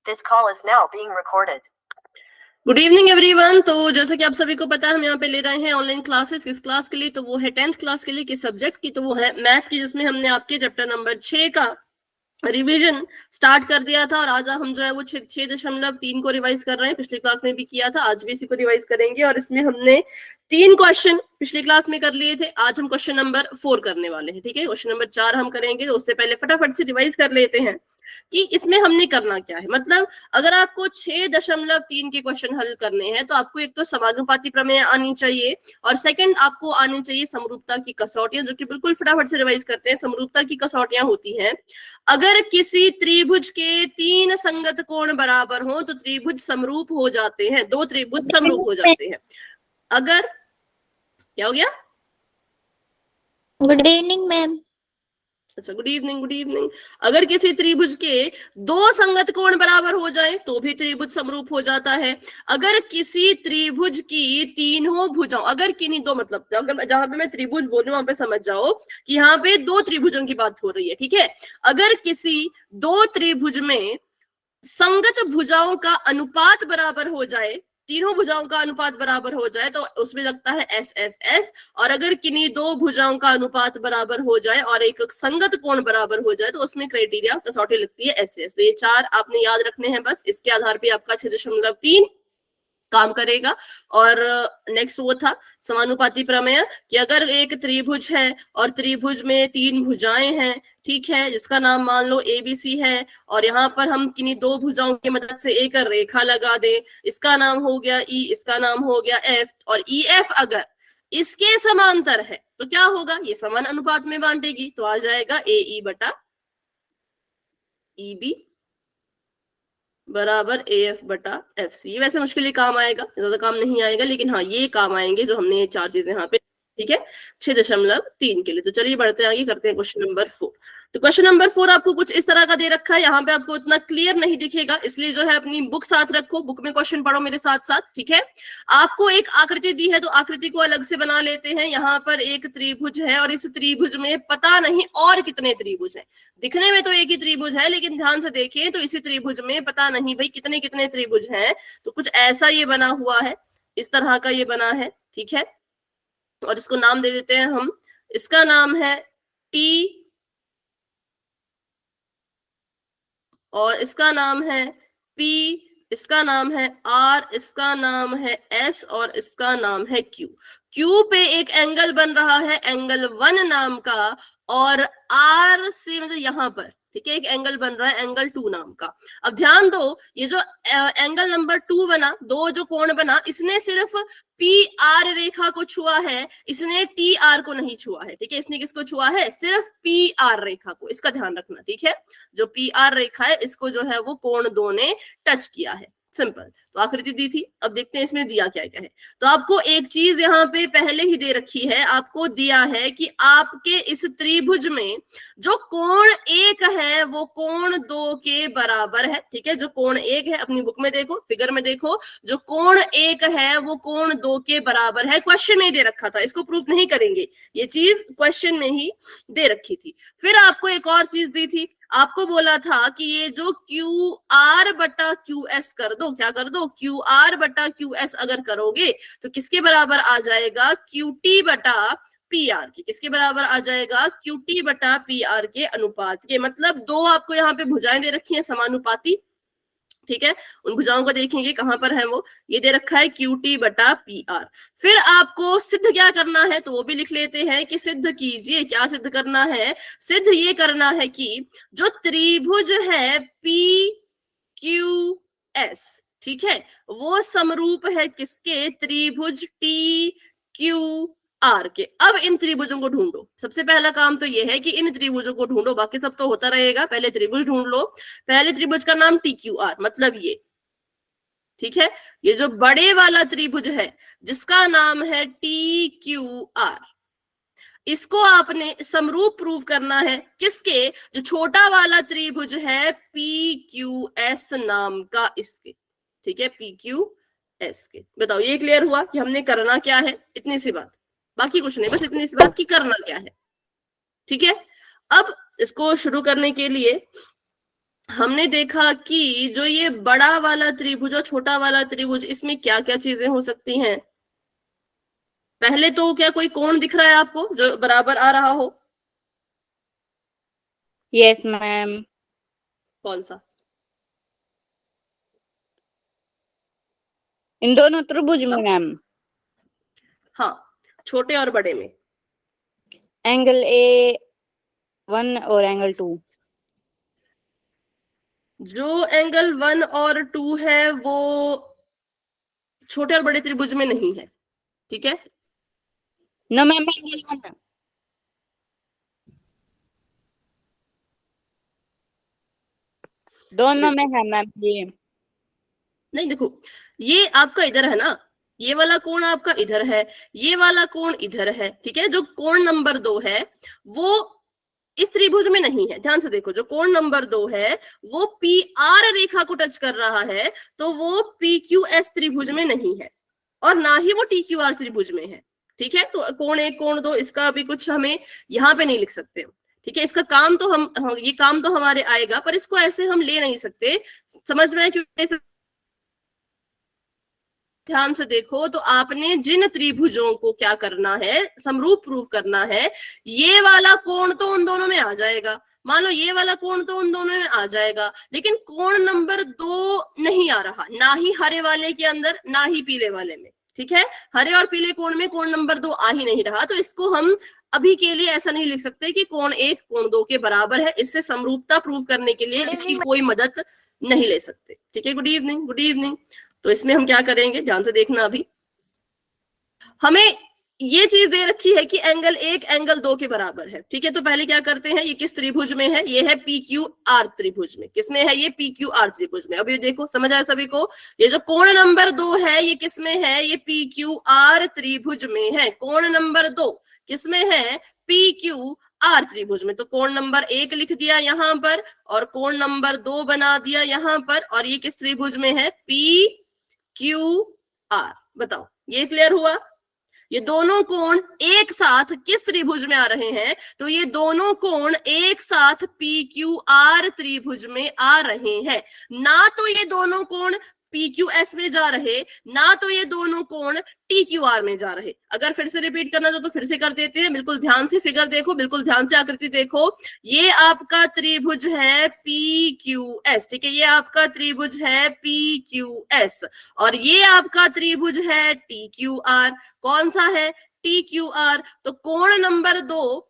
This call is now being recorded. Good evening everyone. तो जैसे कि आप सभी को पता है हम यहाँ पे ले रहे हैं ऑनलाइन क्लासेस। किस क्लास के लिए? तो वो है 10th क्लास के लिए। किस सब्जेक्ट की? तो वो है मैथ की, जिसमें हमने आपके चैप्टर नंबर 6 का रिवीजन स्टार्ट कर दिया था और आज हम जो है वो 6.3 को रिवाइज कर रहे हैं। पिछली क्लास में भी किया था, आज भी इसी को रिवाइज करेंगे और इसमें हमने 3 क्वेश्चन पिछली क्लास में कर लिए थे। आज हम क्वेश्चन नंबर 4 करने वाले हैं। ठीक है, क्वेश्चन नंबर 4 हम करेंगे। तो उससे पहले फटाफट से रिवाइज कर लेते हैं कि इसमें हमने करना क्या है। मतलब अगर आपको 6.3 के क्वेश्चन हल करने हैं तो आपको एक तो समानुपाती प्रमेय आनी चाहिए और सेकंड आपको आनी चाहिए समरूपता की कसौटियां, जो कि बिल्कुल फटाफट से रिवाइज करते हैं। समरूपता की कसौटियां होती हैं अगर किसी त्रिभुज के 3 संगत कोण बराबर हो तो त्रिभुज समरूप हो जाते हैं, 2 त्रिभुज समरूप हो जाते हैं। अगर क्या हो गया? Good evening ma'am. अच्छा, गुड इवनिंग। Good evening. अगर किसी त्रिभुज के 2 संगत कोण बराबर हो जाए तो भी त्रिभुज समरूप हो जाता है। अगर किसी त्रिभुज की तीनों भुजाओं, अगर किन्हीं दो, मतलब अगर जहां पे मैं त्रिभुज बोल रही हूं वहां पे समझ जाओ कि यहाँ पे 2 त्रिभुजों की बात हो रही है। ठीक है, अगर किसी 2 त्रिभुज में संगत भुजाओं का अनुपात बराबर हो जाए, तीनों भुजाओं का अनुपात बराबर हो जाए तो उसमें लगता है एस एस एस। और अगर किन्हीं 2 भुजाओं का अनुपात बराबर हो जाए और एक संगत कोण बराबर हो जाए तो उसमें क्राइटेरिया कसौटी लगती है एस एस। तो ये 4 आपने याद रखने हैं बस। इसके आधार पे आपका 6.3 काम करेगा। और नेक्स्ट वो था समानुपाती प्रमेय कि अगर एक त्रिभुज है और त्रिभुज में 3 भुजाएं हैं, ठीक है, जिसका नाम मान लो एबीसी है और यहाँ पर हम किन्हीं 2 भुजाओं की मदद से एक रेखा लगा दें, इसका नाम हो गया ई, इसका नाम हो गया एफ, और ई एफ अगर इसके समांतर है तो क्या होगा? ये समान अनुपात में बांटेगी तो आ जाएगा ए ई बटा ई बी बराबर ए एफ बटा एफ सी। वैसे मुश्किल ही काम आएगा, ज्यादा काम नहीं आएगा, लेकिन हाँ ये काम आएंगे जो हमने ये 4 चीजें यहाँ पे। ठीक है, 6.3 के लिए। तो चलिए बढ़ते हैं आगे, करते हैं क्वेश्चन नंबर 4। तो क्वेश्चन नंबर 4 आपको कुछ इस तरह का दे रखा है। यहाँ पे आपको इतना क्लियर नहीं दिखेगा, इसलिए जो है अपनी बुक साथ रखो, बुक में क्वेश्चन पढ़ो मेरे साथ साथ। ठीक है, आपको एक आकृति दी है तो आकृति को अलग से बना लेते हैं। यहाँ पर एक त्रिभुज है और इस त्रिभुज में पता नहीं और कितने त्रिभुज है। दिखने में तो एक ही त्रिभुज है, लेकिन ध्यान से देखें तो इसी त्रिभुज में पता नहीं भाई कितने कितने त्रिभुज हैं। तो कुछ ऐसा ये बना हुआ है, इस तरह का ये बना है। ठीक है, और इसको नाम दे देते हैं हम। इसका नाम है टी और इसका नाम है पी, इसका नाम है आर, इसका नाम है एस और इसका नाम है क्यू। क्यू पे एक एंगल बन रहा है एंगल 1 नाम का, और आर से मतलब यहां पर, ठीक है, एक एंगल बन रहा है एंगल 2 नाम का। अब ध्यान दो, ये जो एंगल नंबर 2 बना, 2 जो कोण बना, इसने सिर्फ पी आर रेखा को छुआ है, इसने टी आर को नहीं छुआ है। ठीक है, इसने किसको छुआ है? सिर्फ पी आर रेखा को। इसका ध्यान रखना। ठीक है, जो पी आर रेखा है इसको जो है वो कोण 2 ने टच किया है। सिंपल। तो आकृति दी थी, अब देखते हैं इसमें दिया क्या क्या है। तो आपको एक चीज यहाँ पे पहले ही दे रखी है, आपको दिया है कि आपके इस त्रिभुज में जो कोण 1 है वो कोण 2 के बराबर है। ठीक है, जो कोण 1 है, अपनी बुक में देखो, फिगर में देखो, जो कोण 1 है वो कोण 2 के बराबर है। क्वेश्चन में दे रखा था, इसको प्रूफ नहीं करेंगे, ये चीज क्वेश्चन में ही दे रखी थी। फिर आपको एक और चीज दी थी, आपको बोला था कि ये जो क्यू आर बटा क्यू एस कर दो, क्या कर दो? क्यू आर बटा क्यू एस अगर करोगे तो किसके बराबर आ जाएगा? क्यू टी बटा पी आर के। किसके बराबर आ जाएगा? क्यू टी बटा पी आर के अनुपात के। मतलब 2 आपको यहाँ पे भुजाएं दे रखी हैं समानुपाती। ठीक है, उन भुजाओं को देखेंगे कहां पर है वो, ये दे रखा है क्यू टी बटा पी आर। फिर आपको सिद्ध क्या करना है तो वो भी लिख लेते हैं कि सिद्ध कीजिए। क्या सिद्ध करना है? सिद्ध ये करना है कि जो त्रिभुज है पी क्यू एस, ठीक है, वो समरूप है किसके? त्रिभुज टी क्यू आर के। अब इन त्रिभुजों को ढूंढो। सबसे पहला काम तो ये है कि इन त्रिभुजों को ढूंढो, बाकी सब तो होता रहेगा। पहले त्रिभुज ढूंढ लो। पहले त्रिभुज का नाम टी क्यू आर, मतलब ये। ठीक है, ये जो बड़े वाला त्रिभुज है जिसका नाम है टी क्यू आर, इसको आपने समरूप प्रूव करना है किसके? जो छोटा वाला त्रिभुज है पी क्यू एस नाम का, इसके। ठीक है, पी क्यू एस के। बताओ ये क्लियर हुआ कि हमने करना क्या है? इतनी सी बात, बाकी कुछ नहीं, बस इतनी सी बात कि करना क्या है। ठीक है, अब इसको शुरू करने के लिए हमने देखा कि जो ये बड़ा वाला त्रिभुज और छोटा वाला त्रिभुज, इसमें क्या क्या चीजें हो सकती हैं। पहले तो क्या कोई कोण दिख रहा है आपको जो बराबर आ रहा हो? Yes ma'am. कौन सा? इन दोनों त्रिभुज में मैम। हाँ, छोटे और बड़े में। एंगल A1 और एंगल 2। जो एंगल 1 और 2 है वो छोटे और बड़े त्रिभुज में नहीं है, ठीक है। नो मैम, एंगल 1 दोनों में है मैम ये। नहीं देखो, ये आपका इधर है ना, ये वाला कोण आपका इधर है, ये वाला कोण इधर है, ठीक है। जो कोण नंबर 2 है वो इस त्रिभुज में नहीं है। ध्यान से देखो, जो कोण नंबर 2 है वो पी आर रेखा को टच कर रहा है, तो वो पी क्यू एस त्रिभुज में नहीं है और ना ही वो टी क्यू आर त्रिभुज में है, ठीक है। तो कोण 1 कोण 2 इसका अभी कुछ हमें यहाँ पे नहीं लिख सकते, ठीक है। इसका काम तो ये काम तो हमारे आएगा, पर इसको ऐसे हम ले नहीं सकते। समझ में है क्यों? ध्यान से देखो, तो आपने जिन त्रिभुजों को क्या करना है, समरूप प्रूव करना है, ये वाला कोण तो उन दोनों में आ जाएगा, मान लो ये वाला कोण तो उन दोनों में आ जाएगा, लेकिन कोण नंबर 2 नहीं आ रहा, ना ही हरे वाले के अंदर ना ही पीले वाले में, ठीक है। हरे और पीले कोण में कोण नंबर 2 आ ही नहीं रहा, तो इसको हम अभी के लिए ऐसा नहीं लिख सकते कि कोण 1 कोण 2 के बराबर है। इससे समरूपता प्रूव करने के लिए इसकी कोई मदद नहीं ले सकते, ठीक है। Good evening, good evening. तो इसमें हम क्या करेंगे, ध्यान से देखना। अभी हमें ये चीज दे रखी है कि एंगल 1 एंगल 2 के बराबर है, ठीक है। तो पहले क्या करते हैं, ये किस त्रिभुज में है, ये है पी क्यू आर त्रिभुज में। किसमें है ये? पी क्यू आर त्रिभुज में। अब ये देखो, समझ आया सभी को? ये जो कोण नंबर 2 है ये किसमें है? ये पी क्यू आर त्रिभुज में है। कोण नंबर 2 किसमें है? पी क्यू आर त्रिभुज में। तो कोण नंबर 1 लिख दिया यहां पर और कोण नंबर 2 बना दिया यहां पर, और ये किस त्रिभुज में है? P Q R. बताओ, ये क्लियर हुआ? ये दोनों कोण एक साथ किस त्रिभुज में आ रहे हैं? तो ये दोनों कोण एक साथ पी क्यू आर त्रिभुज में आ रहे हैं। ना तो ये दोनों कोण पी क्यू एस में जा रहे, ना तो ये दोनों कोण टी क्यू आर में जा रहे। अगर फिर से रिपीट करना तो फिर से कर देते हैं। बिल्कुल ध्यान से फिगर देखो, बिल्कुल ध्यान से आकृति देखो। ये आपका त्रिभुज है पी क्यू एस, ठीक है। ये आपका त्रिभुज है पी क्यू एस और ये आपका त्रिभुज है टी क्यू आर। कौन सा है? T Q R. तो कोण नंबर 2,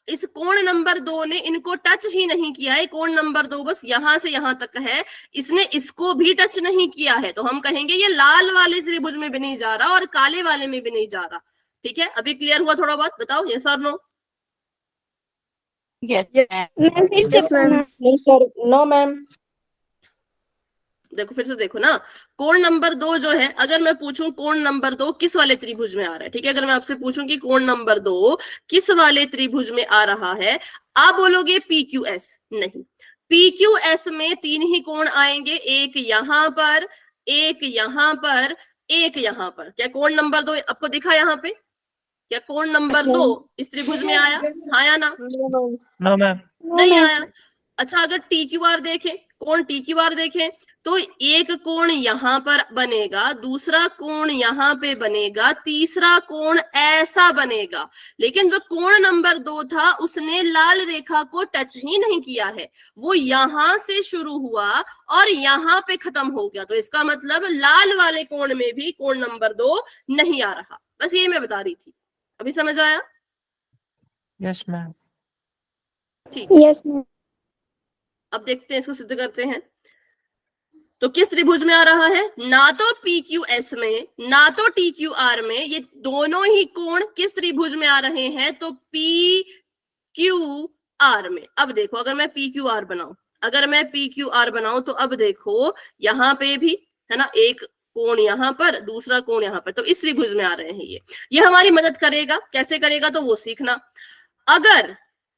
इस कोण नंबर 2 ने इनको टच ही नहीं किया है। कोण नंबर 2 बस यहां से यहां तक है, इसने इसको भी टच नहीं किया है। तो हम कहेंगे ये लाल वाले त्रिभुज में भी नहीं जा रहा और काले वाले में भी नहीं जा रहा, ठीक है। अभी क्लियर हुआ थोड़ा बहुत? बताओ यस और no. Yes ma'am. No ma'am. देखो फिर से देखो ना, कोण नंबर 2 जो है, अगर मैं पूछूं कोण नंबर 2 किस वाले त्रिभुज में आ रहा है, ठीक है। अगर मैं आपसे पूछूं कि कोण नंबर 2 किस वाले त्रिभुज में आ रहा है, आप बोलोगे पी क्यू एस। नहीं, पी क्यू एस में 3 ही कोण आएंगे, एक यहां पर, एक यहां पर, एक यहां पर। क्या कोण नंबर 2 आपको दिखा यहाँ पे? क्या कोण नंबर 2 इस त्रिभुज में आया? आया ना? No ma'am. नहीं आया। अच्छा, अगर टी क्यू आर देखें, कोण टी क्यू आर देखें, तो एक कोण यहां पर बनेगा, दूसरा कोण यहां पे बनेगा, तीसरा कोण ऐसा बनेगा। लेकिन जो कोण नंबर 2 था उसने लाल रेखा को टच ही नहीं किया है, वो यहां से शुरू हुआ और यहां पे खत्म हो गया। तो इसका मतलब लाल वाले कोण में भी कोण नंबर 2 नहीं आ रहा। बस ये मैं बता रही थी। अभी समझ आया? Yes ma'am. ठीक, यस मैम। अब देखते हैं, इसको सिद्ध करते हैं। तो किस त्रिभुज में आ रहा है? ना तो पी क्यू एस में ना तो टी क्यू आर में, ये दोनों ही कोण किस त्रिभुज में आ रहे हैं? तो पी क्यू आर में। अब देखो, अगर मैं पी क्यू आर बनाऊं, अगर मैं पी क्यू आर बनाऊं तो अब देखो यहां पे भी है ना, एक कोण यहां पर, दूसरा कोण यहां पर, तो इस त्रिभुज में आ रहे हैं ये हमारी मदद करेगा। कैसे करेगा तो वो सीखना। अगर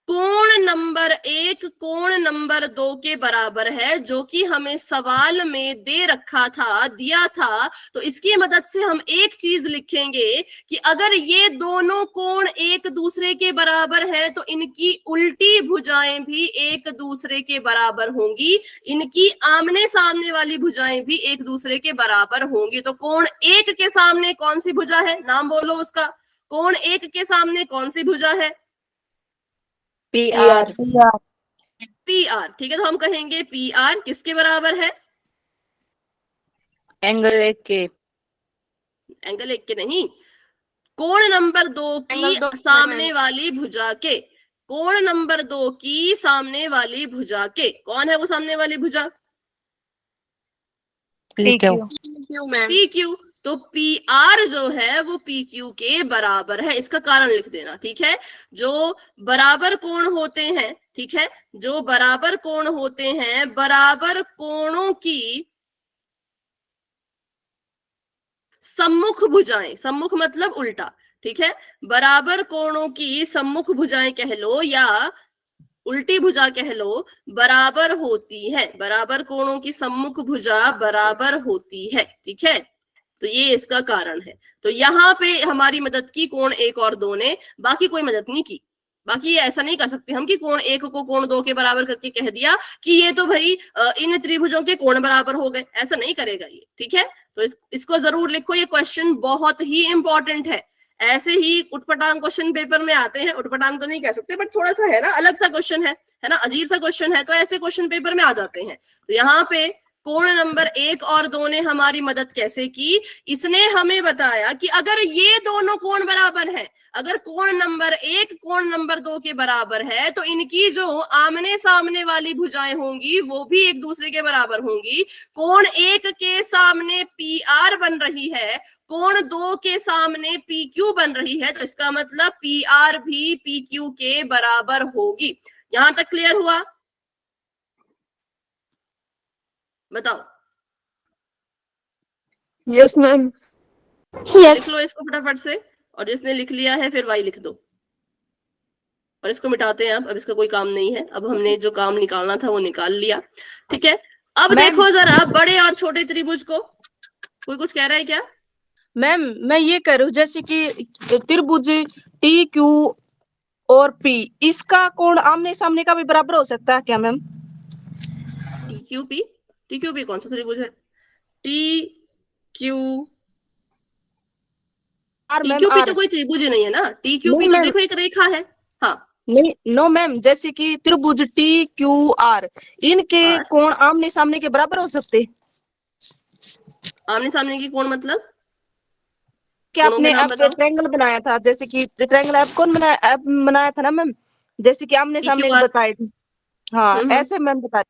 कोण नंबर 1 कोण नंबर 2 के बराबर है, जो कि हमें सवाल में दे रखा था, दिया था। तो इसकी मदद से हम एक चीज लिखेंगे कि अगर ये दोनों कोण एक दूसरे के बराबर है तो इनकी उल्टी भुजाएं भी एक दूसरे के बराबर होंगी, इनकी आमने सामने वाली भुजाएं भी एक दूसरे के बराबर होंगी। तो कोण 1 के सामने कौन सी भुजा है, नाम बोलो उसका। कोण 1 के सामने कौन सी भुजा है? P R. P R. ठीक है, तो हम कहेंगे पी आर किसके बराबर है? एंगल 1 के। एंगल 1 के नहीं, कोण नंबर 2 एंगल 2 की सामने वाली भुजा के। कोण नंबर 2 की सामने वाली भुजा के। कौन है वो सामने वाली भुजा? PQ. P Q. तो पी आर जो है वो पी क्यू के बराबर है। इसका कारण लिख देना, ठीक है। जो बराबर कोण होते हैं, ठीक है, जो बराबर कोण होते हैं, बराबर कोणों की सम्मुख भुजाएं, सम्मुख मतलब उल्टा, ठीक है, बराबर कोणों की सम्मुख भुजाएं कह लो या उल्टी भुजा कह लो, बराबर होती है। बराबर कोणों की सम्मुख भुजा बराबर होती है, ठीक है। तो ये इसका कारण है। तो यहाँ पे हमारी मदद की कोण 1 और 2 ने, बाकी कोई मदद नहीं की। बाकी ये ऐसा नहीं कर सकते हम कि कोण 1 को कोण 2 के बराबर करके कह दिया कि ये तो भाई इन त्रिभुजों के कोण बराबर हो गए, ऐसा नहीं करेगा ये, ठीक है। तो इसको जरूर लिखो, ये क्वेश्चन बहुत ही इंपॉर्टेंट है। ऐसे ही उटपटांग क्वेश्चन पेपर में आते हैं, उटपटांग तो नहीं कह सकते बट थोड़ा सा है ना, अलग सा क्वेश्चन है ना, अजीब सा क्वेश्चन है, तो ऐसे क्वेश्चन पेपर में आ जाते हैं। तो यहाँ पे कोण नंबर 1 और 2 ने हमारी मदद कैसे की? इसने हमें बताया कि अगर ये दोनों कोण बराबर है, अगर कोण नंबर 1 कोण नंबर 2 के बराबर है, तो इनकी जो आमने सामने वाली भुजाएं होंगी वो भी एक दूसरे के बराबर होंगी। कोण 1 के सामने पी आर बन रही है, कोण 2 के सामने पी क्यू बन रही है, तो इसका मतलब पी आर भी पी क्यू के बराबर होगी। यहां तक क्लियर हुआ? बताओ। Yes ma'am. लिख लो इसको फटाफट से, और जिसने लिख लिया है फिर वाई लिख दो, और इसको मिटाते हैं। अब इसका कोई काम नहीं है, अब हमने जो काम निकालना था वो निकाल लिया, ठीक है। अब मैम। देखो जरा बड़े और छोटे त्रिभुज को। कोई कुछ कह रहा है क्या? मैम मैं ये कह रही हूँ, जैसे कि त्रिभुज टी क्यू और पी, इसका कोण आमने सामने का भी बराबर हो सकता है क्या ma'am? T Q P, T Q P कौन सा त्रिभुज है? T Q R T ma'am, Q P तो आर। कोई त्रिभुज ही नहीं है ना, टी क्यू पी नहीं तो मैम, देखो एक रेखा है। हाँ, नहीं, नो मैम, जैसे कि त्रिभुज टी क्यू आर, इनके आर कोण आमने सामने के बराबर हो सकते? आमने सामने की कोण मतलब क्या कोणों के आपने नाम ऐप बताओ। ट्रायंगल बनाया था, जैसे कि ट्रायंगल ऐप कौन बनाया, ऐप बनाया था ना मैम, जैसे कि आमने टी क्यू सामने आर। बताए थे। हाँ, ऐसे मैम बता।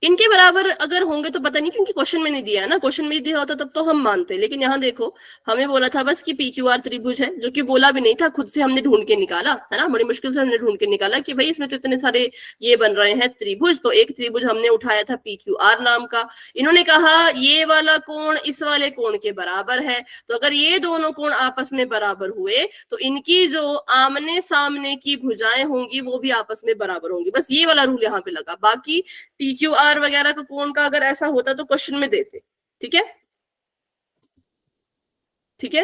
इनके बराबर अगर होंगे तो पता नहीं, क्योंकि क्वेश्चन में नहीं दिया है ना, क्वेश्चन में दिया होता तब तो हम मानते। लेकिन यहाँ देखो, हमें बोला था बस कि पी क्यू आर त्रिभुज है, जो कि बोला भी नहीं था, खुद से हमने ढूंढ के निकाला है ना, बड़ी मुश्किल से हमने ढूंढ के निकाला कि भाई इसमें तो इतने सारे ये बन रहे हैं त्रिभुज, तो एक त्रिभुज हमने उठाया था पी क्यू आर नाम का। इन्होंने कहा ये वाला कोण इस वाले कोण के बराबर है, तो अगर ये दोनों कोण आपस में बराबर हुए तो इनकी जो आमने सामने की भुजाएं होंगी वो भी आपस में बराबर होंगी। बस ये वाला रूल यहाँ पे लगा। बाकी टी क्यू आर वगैरह का कोण का अगर ऐसा होता तो क्वेश्चन में देते, ठीक है, ठीक है।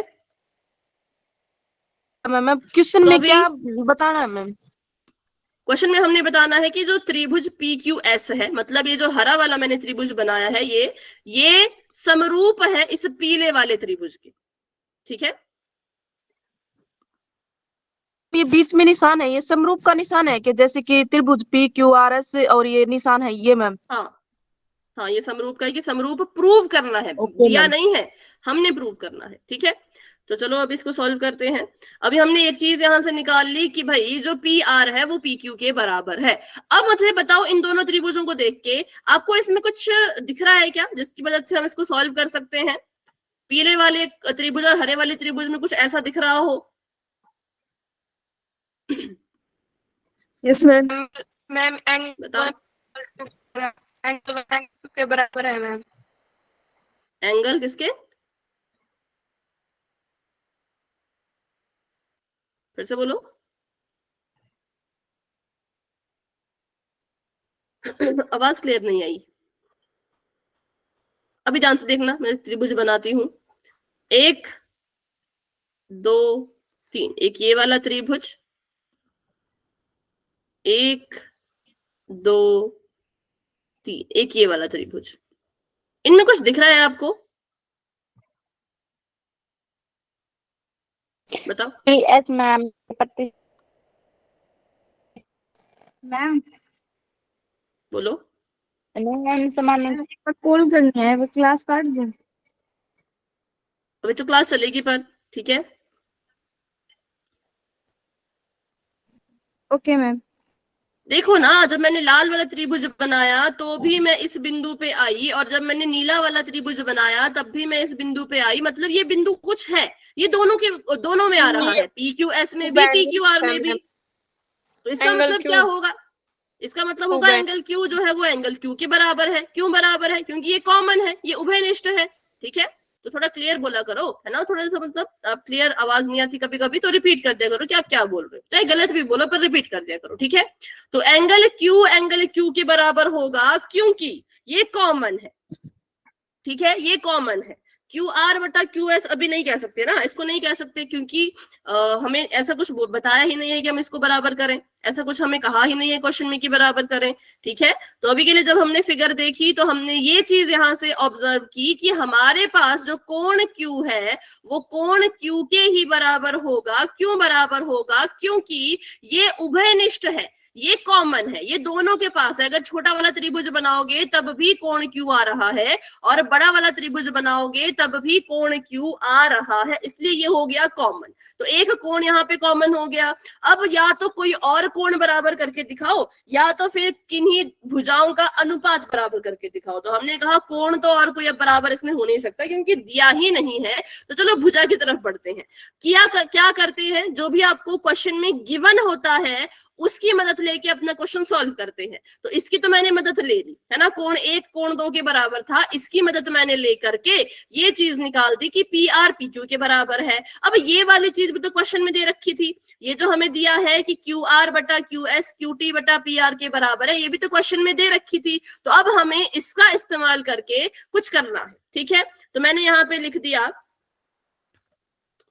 मैम क्वेश्चन तो में अभी क्या बताना है मैम? क्वेश्चन में हमने बताना है कि जो त्रिभुज पी क्यू एस है, मतलब ये जो हरा वाला मैंने त्रिभुज बनाया है, ये समरूप है इस पीले वाले त्रिभुज के, ठीक है। ये बीच में निशान है, ये समरूप का निशान है कि जैसे कि त्रिभुज पी क्यू आर एस, और ये निशान है ये मैम? हाँ हाँ, ये समरूप का है कि समरूप प्रूव करना है, ओके दिया मैम। नहीं है, हमने प्रूव करना है, ठीक है। तो चलो अब इसको सॉल्व करते हैं। अभी हमने एक चीज यहां से निकाल ली कि भाई जो पी आर है वो पी क्यू के बराबर है। अब मुझे बताओ, इन दोनों त्रिभुजों को देख के आपको इसमें कुछ दिख रहा है क्या जिसकी मदद से हम इसको सॉल्व कर सकते हैं? पीले वाले त्रिभुज और हरे वाले त्रिभुज में कुछ ऐसा दिख रहा हो? Yes ma'am. मैम बताओ। एंगल के बराबर है मैम। एंगल किसके? फिर से बोलो। आवाज क्लियर नहीं आई। अभी ध्यान से देखना, मैं त्रिभुज बनाती हूँ। 1 2 3, एक ये वाला त्रिभुज, 1 2 3, एक ये वाला त्रिभुज। इनमें कुछ दिख रहा है आपको? बताओ। Yes ma'am. पत्ती मैम बोलो। मैम समान कॉल करनी है, वो क्लास काट दे। अभी तो क्लास चलेगी पर, ठीक है। Okay ma'am. देखो ना, जब मैंने लाल वाला त्रिभुज बनाया तो भी मैं इस बिंदु पे आई, और जब मैंने नीला वाला त्रिभुज बनाया तब भी मैं इस बिंदु पे आई। मतलब ये बिंदु कुछ है, ये दोनों में आ रहा है, पी क्यू एस में भी, टी क्यू आर में भी। तो इसका एंगल मतलब क्यू। क्या होगा? इसका मतलब होगा एंगल क्यू जो है वो एंगल क्यू के बराबर है। क्यों बराबर है? क्योंकि ये कॉमन है, ये उभयनिष्ठ है, ठीक है। तो थोड़ा क्लियर बोला करो, है ना, थोड़ा सा मतलब आप क्लियर आवाज नहीं आती कभी कभी तो रिपीट कर दिया करो कि आप क्या बोल रहे हो, चाहे गलत भी बोलो पर रिपीट कर दिया करो, ठीक है। तो एंगल क्यू के बराबर होगा क्योंकि ये कॉमन है, ठीक है, ये कॉमन है। क्यू आर बटा क्यू एस अभी नहीं कह सकते ना, इसको नहीं कह सकते क्योंकि हमें ऐसा कुछ बताया ही नहीं है कि हम इसको बराबर करें, ऐसा कुछ हमें कहा ही नहीं है क्वेश्चन में कि बराबर करें, ठीक है। तो अभी के लिए जब हमने फिगर देखी तो हमने ये चीज यहाँ से ऑब्जर्व की कि हमारे पास जो कोण क्यू है वो कोण क्यू के ही बराबर होगा। क्यों बराबर होगा? क्योंकि ये उभयनिष्ठ है, ये कॉमन है, ये दोनों के पास है। अगर छोटा वाला त्रिभुज बनाओगे तब भी कोण क्यू आ रहा है, और बड़ा वाला त्रिभुज बनाओगे तब भी कोण क्यू आ रहा है, इसलिए ये हो गया कॉमन। तो एक कोण यहाँ पे कॉमन हो गया। अब या तो कोई और कोण बराबर करके दिखाओ, या तो फिर किन्हीं भुजाओं का अनुपात बराबर करके दिखाओ। तो हमने कहा कोण तो और कोई अब बराबर इसमें हो नहीं सकता क्योंकि दिया ही नहीं है। तो चलो भुजा की तरफ बढ़ते हैं। क्या करते हैं, जो भी आपको क्वेश्चन में गिवन होता है उसकी मदद लेके अपना क्वेश्चन सॉल्व करते हैं। तो इसकी तो मैंने मदद ले ली है ना, कोण 1 कोण 2 के बराबर था, इसकी मदद मैंने लेकर के ये चीज निकाल दी कि पी आर पी क्यू के बराबर है। अब ये वाली चीज भी तो क्वेश्चन में दे रखी थी, ये जो हमें दिया है कि क्यू आर बटा क्यू एस क्यू टी बटा पी आर के बराबर है, ये भी तो क्वेश्चन में दे रखी थी। तो अब हमें इसका इस्तेमाल करके कुछ करना है, ठीक है। तो मैंने यहाँ पे लिख दिया,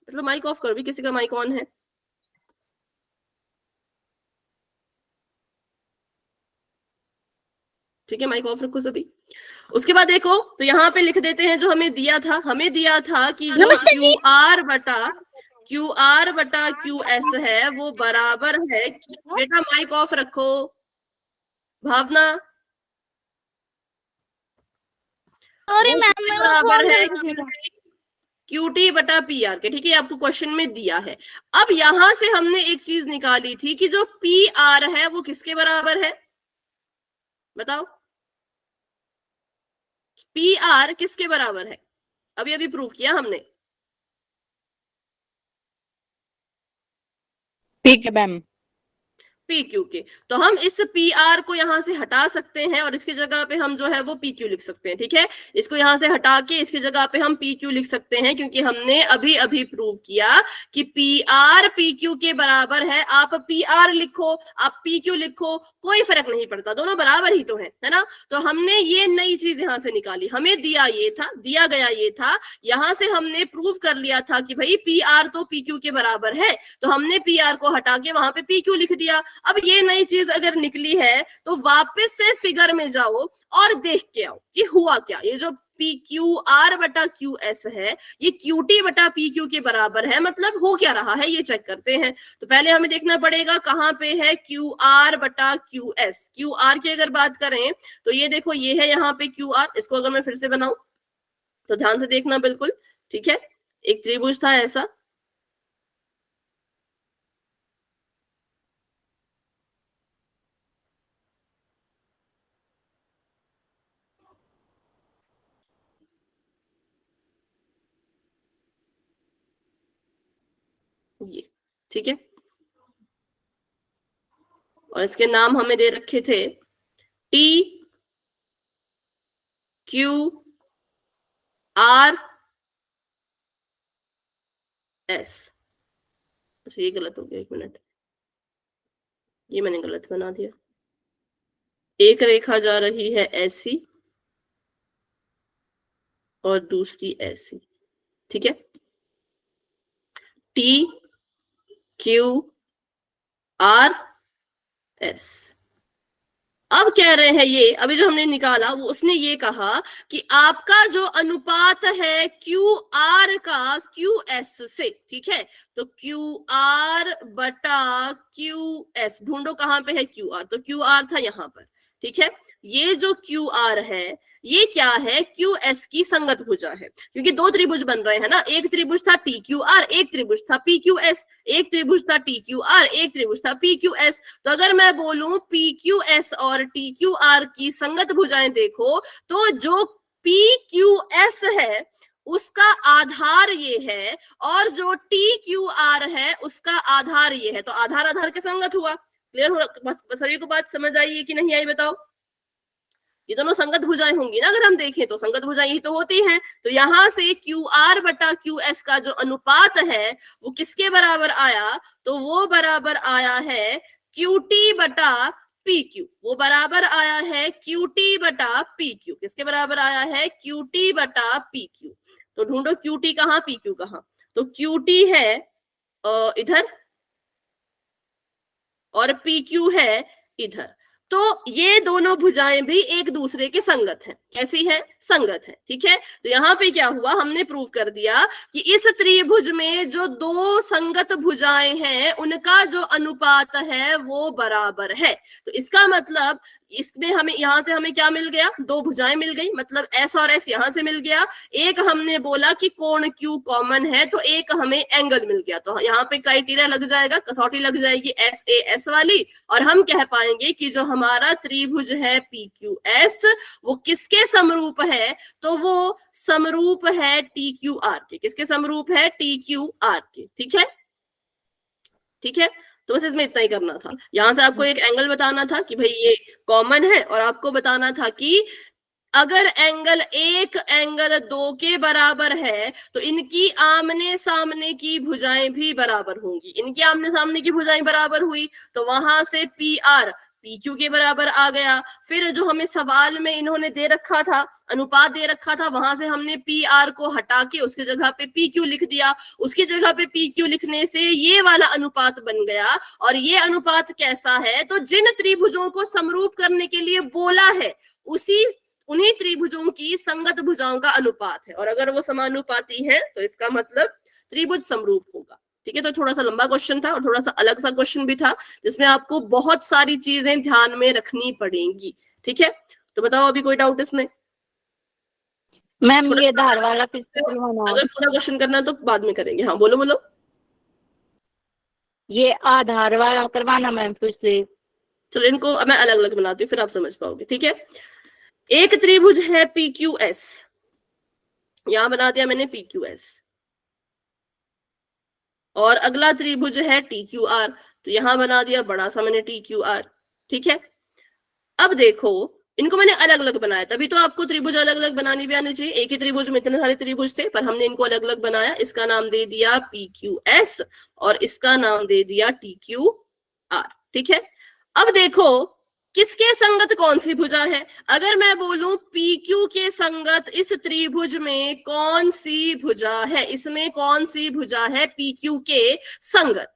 मतलब माइक ऑफ करो भी, किसी का माइक ऑन है? ठीक है, माइक ऑफ रखो सभी। उसके बाद देखो, तो यहाँ पे लिख देते हैं जो हमें दिया था। हमें दिया था कि जो क्यू आर बटा क्यू एस है वो बराबर है, बेटा माइक ऑफ रखो भावना, सॉरी वो मैम, किसके मैं बराबर है? उसको क्यूटी बटा पी आर के, ठीक है, आपको क्वेश्चन में दिया है। अब यहां से हमने एक चीज निकाली थी कि जो पी आर है वो किसके बराबर है, बताओ। पी आर किसके बराबर है? अभी अभी प्रूव किया हमने। ठीक है मैम। पी क्यू के। तो हम इस पी आर को यहां से हटा सकते हैं और इसकी जगह पे हम जो है वो पी क्यू लिख सकते हैं, ठीक है। इसको यहां से हटा के इसकी जगह पे हम पी क्यू लिख सकते हैं क्योंकि हमने अभी अभी प्रूव किया कि पी आर पी क्यू के बराबर है। आप पी आर लिखो, आप पी क्यू लिखो, कोई फर्क नहीं पड़ता, दोनों बराबर ही तो है ना। तो हमने ये नई चीज यहां से निकाली, हमें दिया गया ये था, यहां से हमने प्रूव कर लिया था कि भाई पी आर तो पी क्यू के बराबर है, तो हमने पी आर को हटा के वहां पे पी क्यू लिख दिया। अब ये नई चीज अगर निकली है तो वापस से फिगर में जाओ और देख के आओ कि हुआ क्या। ये जो पी क्यू आर बटा क्यू एस है ये क्यू टी बटा पी क्यू के बराबर है, मतलब हो क्या रहा है ये चेक करते हैं। तो पहले हमें देखना पड़ेगा कहां पे है क्यू आर बटा क्यू एस। क्यू आर की अगर बात करें तो ये देखो, ये है यहाँ पे क्यू आर। इसको अगर मैं फिर से बनाऊं तो ध्यान से देखना बिल्कुल, ठीक है। एक त्रिभुज था ऐसा, ये, ठीक है, और इसके नाम हमें दे रखे थे टी क्यू आर एस। अच्छा ये गलत हो गया, एक मिनट, ये मैंने गलत बना दिया, एक रेखा जा रही है ऐसी और दूसरी ऐसी, ठीक है। T Q R S. अब कह रहे हैं ये, अभी जो हमने निकाला वो उसने ये कहा कि आपका जो अनुपात है क्यू आर का क्यू एस से, ठीक है। तो क्यू आर बटा क्यू एस, ढूंढो कहां पे है क्यू आर, तो क्यू आर था यहां पर, ठीक है। ये जो क्यू आर है ये क्या है, क्यू एस की संगत भुजा है, क्योंकि दो त्रिभुज बन रहे हैं ना, एक त्रिभुज था टी क्यू आर, एक त्रिभुज था पी क्यू एस, एक त्रिभुज था टी क्यू आर, एक त्रिभुज था पी क्यू एस। तो अगर मैं बोलूं पी क्यू एस और टी क्यू आर की संगत भुजाएं देखो, तो जो पी क्यू एस है उसका आधार ये है और जो टी क्यू आर है उसका आधार ये है, तो आधार आधार के संगत हुआ। क्लियर हो, बस सभी को बात समझ आई कि नहीं आई बताओ। ये दोनों संगत भुजाएं होंगी ना, अगर हम देखें तो संगत भुजाएं ही तो होती हैं। तो यहां से क्यू आर बटा क्यू एस का जो अनुपात है वो किसके बराबर आया, तो वो बराबर आया है क्यू टी बटा पी क्यू, वो बराबर आया है क्यू टी बटा पी क्यू। किसके बराबर आया है, क्यू टी बटा पी क्यू। तो ढूंढो क्यू टी कहाँ, पी क्यू कहाँ। तो क्यू टी है इधर और पी क्यू है इधर। तो ये दोनों भुजाएं भी एक दूसरे के संगत हैं। कैसी है, संगत है, ठीक है। तो यहाँ पे क्या हुआ, हमने प्रूव कर दिया कि इस त्रिभुज में जो दो संगत भुजाएं हैं उनका जो अनुपात है वो बराबर है। तो इसका मतलब इसमें हमें यहाँ से हमें क्या मिल गया, दो भुजाएं मिल गई, मतलब एस और एस यहाँ से मिल गया। एक हमने बोला कि कोण क्यू कॉमन है, तो एक हमें एंगल मिल गया। तो यहाँ पे क्राइटेरिया लग जाएगा, कसौटी लग जाएगी एस ए एस वाली, और हम कह पाएंगे कि जो हमारा त्रिभुज है पी क्यू एस वो किसके समरूप है, तो वो समरूप है टी क्यू आर के। किसके समरूप है, टी क्यू आर के, ठीक है, ठीक है। तो बस इसमें इतना ही करना था। यहां से आपको एक एंगल बताना था कि भाई ये कॉमन है, और आपको बताना था कि अगर एंगल एक एंगल दो के बराबर है तो इनकी आमने सामने की भुजाएं भी बराबर होंगी। इनकी आमने सामने की भुजाएं बराबर हुई तो वहां से पी आर पी क्यू के बराबर आ गया। फिर जो हमें सवाल में इन्होंने दे रखा था, अनुपात दे रखा था, वहां से हमने पी आर को हटा के उसकी जगह पे पी क्यू लिख दिया। उसकी जगह पे पी क्यू लिखने से ये वाला अनुपात बन गया। और ये अनुपात कैसा है, तो जिन त्रिभुजों को समरूप करने के लिए बोला है उन्हीं त्रिभुजों की संगत भुजाओं का अनुपात है। और अगर वो समानुपाती है तो इसका मतलब त्रिभुज समरूप होगा, ठीक है। तो थोड़ा सा लंबा क्वेश्चन था और थोड़ा सा अलग सा क्वेश्चन भी था, जिसमें आपको बहुत सारी चीजें ध्यान में रखनी पड़ेंगी, ठीक है। तो बताओ अभी कोई डाउट इसमें? मैम ये धार वाला फिर से खुलवाना, अगर पूरा क्वेश्चन करना है तो बाद में करेंगे। हाँ बोलो बोलो। ये आधार वाला करवाना मैम फिर से। चलो इनको मैं अलग अलग बनाती हूँ, फिर आप समझ पाओगे, ठीक है। एक त्रिभुज है पी क्यू एस, यहां बना दिया मैंने पी क्यू एस, और अगला त्रिभुज है टी क्यू आर, तो यहां बना दिया बड़ा सा मैंने टी क्यू आर, ठीक है। अब देखो इनको मैंने अलग अलग बनाया, तभी तो आपको त्रिभुज अलग अलग बनानी भी आनी चाहिए। एक ही त्रिभुज में इतने सारे त्रिभुज थे, पर हमने इनको अलग अलग बनाया। इसका नाम दे दिया पी क्यू एस और इसका नाम दे दिया टी क्यू आर, ठीक है। अब देखो किसके संगत कौन सी भुजा है। अगर मैं बोलूं पी क्यू के संगत इस त्रिभुज में कौन सी भुजा है, इसमें कौन सी भुजा है पी क्यू के संगत?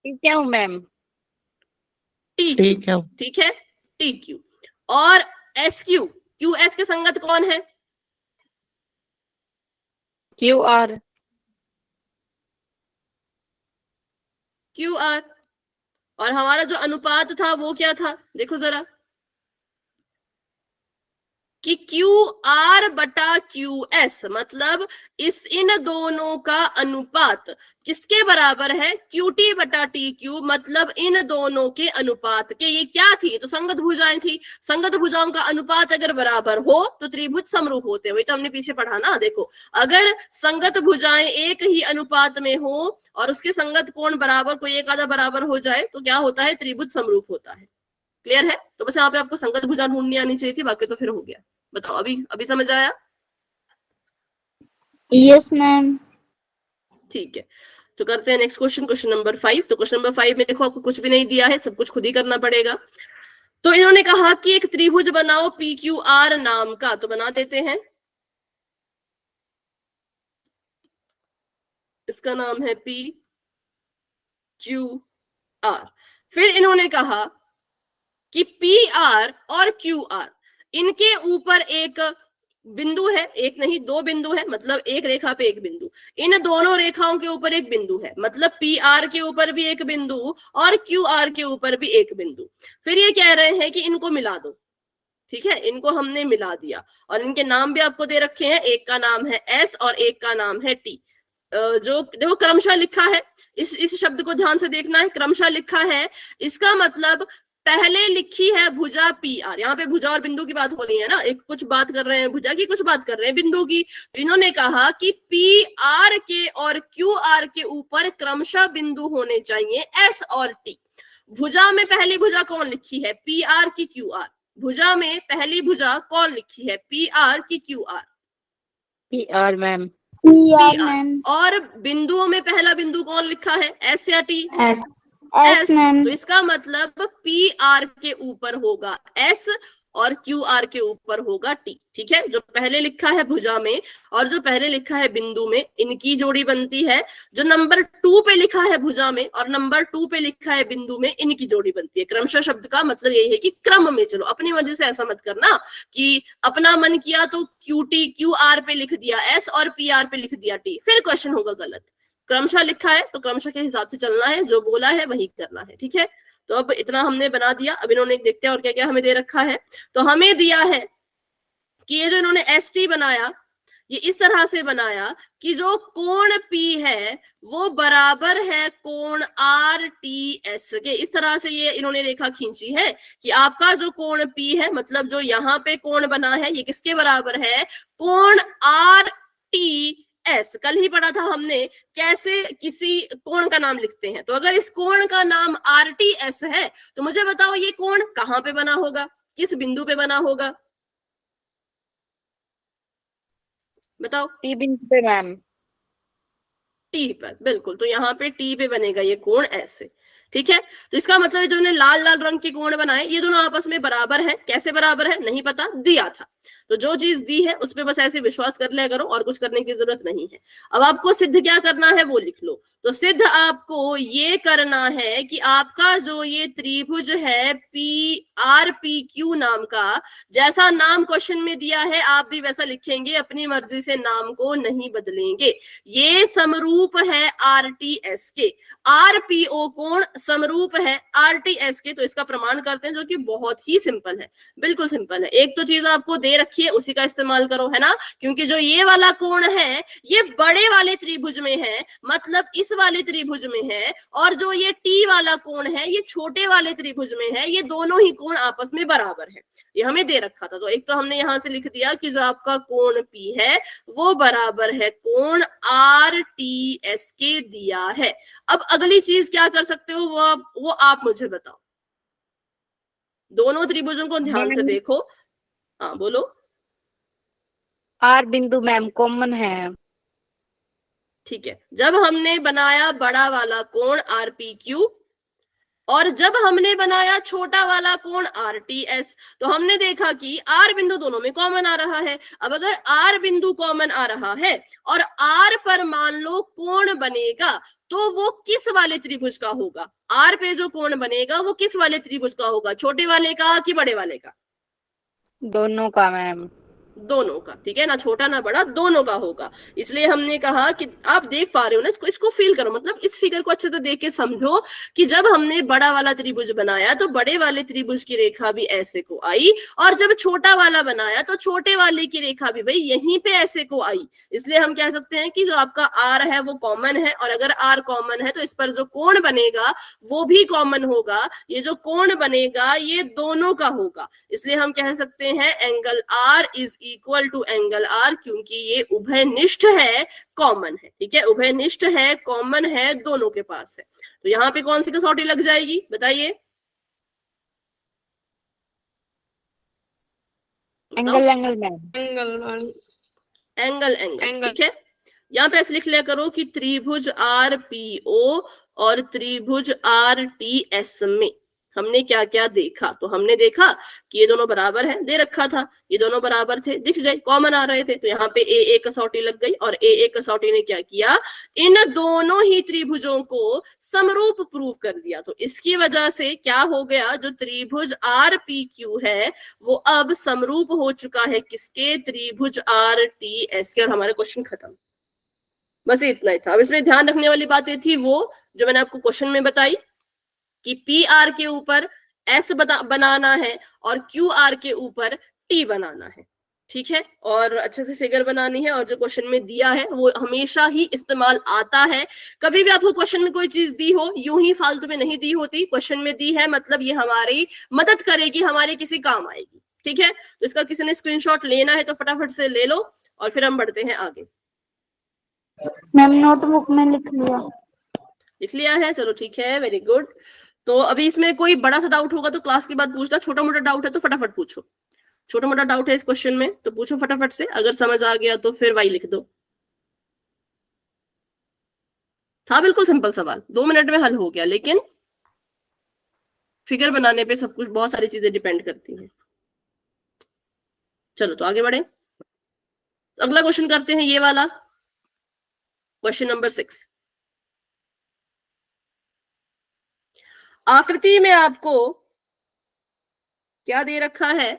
ठीक है मैम, टी ठीक है। ठीक है, टी क्यू। और एस क्यू, क्यू एस के संगत कौन है? Q R. Q R. और हमारा जो अनुपात था वो क्या था, देखो जरा, कि क्यू आर बटा क्यू एस, मतलब इन दोनों का अनुपात किसके बराबर है, क्यू टी बटा टी क्यू, मतलब इन दोनों के अनुपात के। ये क्या थी, तो संगत भुजाएं थी। संगत भुजाओं का अनुपात अगर बराबर हो तो त्रिभुज समरूप होते हैं, वही तो हमने पीछे पढ़ा ना। देखो अगर संगत भुजाएं एक ही अनुपात में हो और उसके संगत कोण बराबर, कोई एक आधा बराबर हो जाए तो क्या होता है, त्रिभुज समरूप होता है। क्लियर है? तो बस यहाँ पे आपको संगत भुजा ढूंढनी आनी चाहिए थी, बाकी तो फिर हो गया। बताओ अभी अभी समझ आया? Yes ma'am. ठीक है, तो करते हैं नेक्स्ट क्वेश्चन, क्वेश्चन नंबर 5। तो क्वेश्चन नंबर 5 में देखो आपको कुछ भी नहीं दिया है, सब कुछ खुद ही करना पड़ेगा। तो इन्होंने कहा कि एक त्रिभुज बनाओ PQR नाम का, तो बना देते हैं। इसका नाम है PQR। फिर इन्होंने कहा कि PR और QR इनके ऊपर एक बिंदु है, एक नहीं दो बिंदु है, मतलब एक रेखा पे एक बिंदु, इन दोनों रेखाओं के ऊपर एक बिंदु है, मतलब PR के ऊपर भी एक बिंदु और QR के ऊपर भी एक बिंदु। फिर ये कह रहे हैं कि इनको मिला दो, ठीक है, इनको हमने मिला दिया और इनके नाम भी आपको दे रखे हैं, एक का नाम है S और एक का नाम है T। जो देखो क्रमशः लिखा है, इस शब्द को ध्यान से देखना है, क्रमशः लिखा है, इसका मतलब पहले लिखी है भुजा PR, यहाँ पे भुजा और बिंदु की बात हो रही है ना, एक कुछ बात कर रहे हैं भुजा की, कुछ बात कर रहे हैं बिंदु की। तो इन्होंने कहा कि PR के और QR के ऊपर क्रमशः बिंदु होने चाहिए S और T। भुजा में पहली भुजा कौन लिखी है, PR की QR। भुजा में पहली भुजा कौन लिखी है, PR की QR। PR ma'am. PR। और बिंदुओं में पहला बिंदु कौन लिखा है, S या T, S मैम। तो इसका मतलब PR के ऊपर होगा S और QR के ऊपर होगा T, ठीक है। जो पहले लिखा है भुजा में और जो पहले लिखा है बिंदु में, इनकी जोड़ी बनती है। जो नंबर 2 पे लिखा है भुजा में और नंबर 2 पे लिखा है बिंदु में, इनकी जोड़ी बनती है। क्रमशः शब्द का मतलब यही है कि क्रम में चलो, अपनी मर्जी से ऐसा मत करना कि अपना मन किया तो QR पे लिख दिया S और PR पे लिख दिया T, फिर क्वेश्चन होगा गलत। क्रमशः लिखा है तो क्रमशः के हिसाब से चलना है, जो बोला है वही करना है, ठीक है। तो अब इतना हमने बना दिया। अब इन्होंने देखते हैं और क्या क्या हमें दे रखा है। तो हमें दिया है कि ये जो इन्होंने ST बनाया, ये इस तरह से बनाया कि जो कोण P है वो बराबर है कोण RTS के। इस तरह से ये इन्होंने रेखा खींची है कि आपका जो कोण P है, मतलब जो यहाँ पे कोण बना है, ये किसके बराबर है, कोण RTS। कल ही पढ़ा था हमने कैसे किसी कोण का नाम लिखते हैं। तो अगर इस कोण का नाम RTS है तो मुझे बताओ ये कोण कहाँ पे बना होगा, किस बिंदु पे बना होगा, बताओ। T बिंदु पे मैम। T पर, बिल्कुल। तो यहाँ पे T पे बनेगा ये कोण ऐसे, ठीक है। तो इसका मतलब है जो इन्होंने लाल लाल रंग के कोण बनाए, ये दोनों आपस में बराबर है। कैसे बराबर है नहीं पता, दिया था। तो जो चीज दी है उस पे बस ऐसे विश्वास कर लिया करो, और कुछ करने की जरूरत नहीं है। अब आपको सिद्ध क्या करना है वो लिख लो। तो सिद्ध आपको ये करना है कि आपका जो ये त्रिभुज है PRPQ नाम का, जैसा नाम क्वेश्चन में दिया है आप भी वैसा लिखेंगे, अपनी मर्जी से नाम को नहीं बदलेंगे। ये समरूप है RTS के। RPO कोण समरूप है RTS के। तो इसका प्रमाण करते हैं, जो कि बहुत ही सिंपल है, बिल्कुल सिंपल है। एक तो चीज आपको दे रखी है, उसी का इस्तेमाल करो, है ना। क्योंकि जो ये वाला कोण है ये बड़े वाले त्रिभुज में है, मतलब इस वाले त्रिभुज में है, और जो ये T वाला कोण है ये छोटे वाले त्रिभुज में है। ये दोनों ही कोण आपस में बराबर है, ये हमें दे रखा था। तो एक तो हमने यहां से लिख दिया कि जो आपका कोण P है वो बराबर है कोण RTS के दिया है। अब अगली चीज क्या कर सकते हो वो आप मुझे बताओ। दोनों त्रिभुजों को ध्यान से देखो। हाँ बोलो। R बिंदु मैम कॉमन है। ठीक है, जब हमने बनाया बड़ा वाला कोण RPQ और जब हमने बनाया छोटा वाला कोण RTS, तो हमने देखा कि R बिंदु दोनों में कॉमन आ रहा है। अब अगर R बिंदु कॉमन आ रहा है और R पर मान लो कोण बनेगा, तो वो किस वाले त्रिभुज का होगा, R पे जो कोण बनेगा वो किस वाले त्रिभुज का होगा, छोटे वाले का कि बड़े वाले का? दोनों का मैम। दोनों का, ठीक है ना, छोटा ना बड़ा, दोनों का होगा। इसलिए हमने कहा कि आप देख पा रहे हो ना, इसको फील करो, मतलब इस फिगर को अच्छे से देख के समझो कि जब हमने बड़ा वाला त्रिभुज बनाया तो बड़े वाले त्रिभुज की रेखा भी ऐसे को आई, और जब छोटा वाला बनाया तो छोटे वाले की रेखा भी भाई यहीं पे ऐसे को आई। इसलिए हम कह सकते हैं कि जो आपका R है वो कॉमन है, और अगर R कॉमन है तो इस पर जो कोण बनेगा वो भी कॉमन होगा। ये जो कोण बनेगा ये दोनों का होगा। इसलिए हम कह सकते हैं angle R is equal to angle R, क्योंकि ये उभयनिष्ठ है, कॉमन है, ठीक है, उभयनिष्ठ है, कॉमन है, दोनों के पास है। तो यहाँ पे कौन सी कसौटी लग जाएगी बताइए? Angle angle ma'am. Angle angle, ठीक है। यहाँ पे ऐसे लिख लिया करो कि त्रिभुज RPO और त्रिभुज RTS में हमने क्या क्या देखा? तो हमने देखा कि ये दोनों बराबर हैं, दे रखा था, ये दोनों बराबर थे, दिख गए, कॉमन आ रहे थे, तो यहाँ पे ए कसौटी लग गई और ए कसौटी ने क्या किया, इन दोनों ही त्रिभुजों को समरूप प्रूव कर दिया। तो इसकी वजह से क्या हो गया, जो त्रिभुज आर पी क्यू है वो अब समरूप हो चुका है किसके, त्रिभुज आर टी एस के। और हमारा क्वेश्चन खत्म। बस इतना ही था। अब इसमें ध्यान रखने वाली बातें थी वो जो मैंने आपको क्वेश्चन में बताई कि पी आर के ऊपर एस बनाना है और क्यू आर के ऊपर टी बनाना है, ठीक है, और अच्छे से फिगर बनानी है। और जो क्वेश्चन में दिया है वो हमेशा ही इस्तेमाल आता है। कभी भी आपको क्वेश्चन में कोई चीज दी हो, यूं ही फालतू में नहीं दी होती, क्वेश्चन में दी है मतलब ये हमारी मदद करेगी, हमारे किसी काम आएगी, ठीक है। तो इसका किसी ने स्क्रीनशॉट लेना है तो फटाफट से ले लो और फिर हम बढ़ते हैं आगे। मैम नोटबुक में लिख लिया। लिख लिया है, चलो ठीक है, वेरी गुड। तो अभी इसमें कोई बड़ा सा डाउट होगा तो क्लास के बाद पूछना, छोटा मोटा डाउट है तो फटाफट पूछो। छोटा मोटा डाउट है इस क्वेश्चन में तो पूछो फटाफट से, अगर समझ आ गया तो फिर वाई लिख दो। था बिल्कुल सिंपल सवाल, 2 मिनट में हल हो गया, लेकिन फिगर बनाने पे सब कुछ, बहुत सारी चीजें डिपेंड करती हैं। चलो तो आगे बढ़े, अगला क्वेश्चन करते हैं, ये वाला क्वेश्चन नंबर 6। आकृति में आपको क्या दे रखा है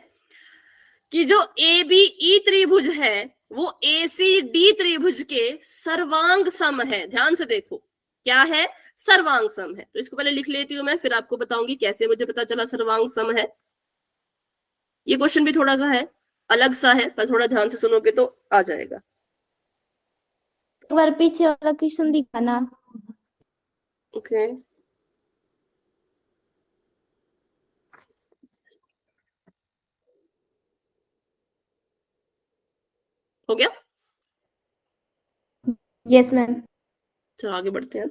कि जो ए बी ई त्रिभुज है वो ए सी डी त्रिभुज के सर्वांग सम है। ध्यान से देखो क्या है, सर्वांग सम है। तो इसको पहले लिख लेती हूं मैं, फिर आपको बताऊंगी कैसे मुझे पता चला सर्वांग सम है। ये क्वेश्चन भी थोड़ा सा है, अलग सा है, पर थोड़ा ध्यान से सुनोगे तो आ जाएगा। एक बार पीछे वाला क्वेश्चन दिखाना। ओके हो गया, यस मैम। चलो आगे बढ़ते हैं।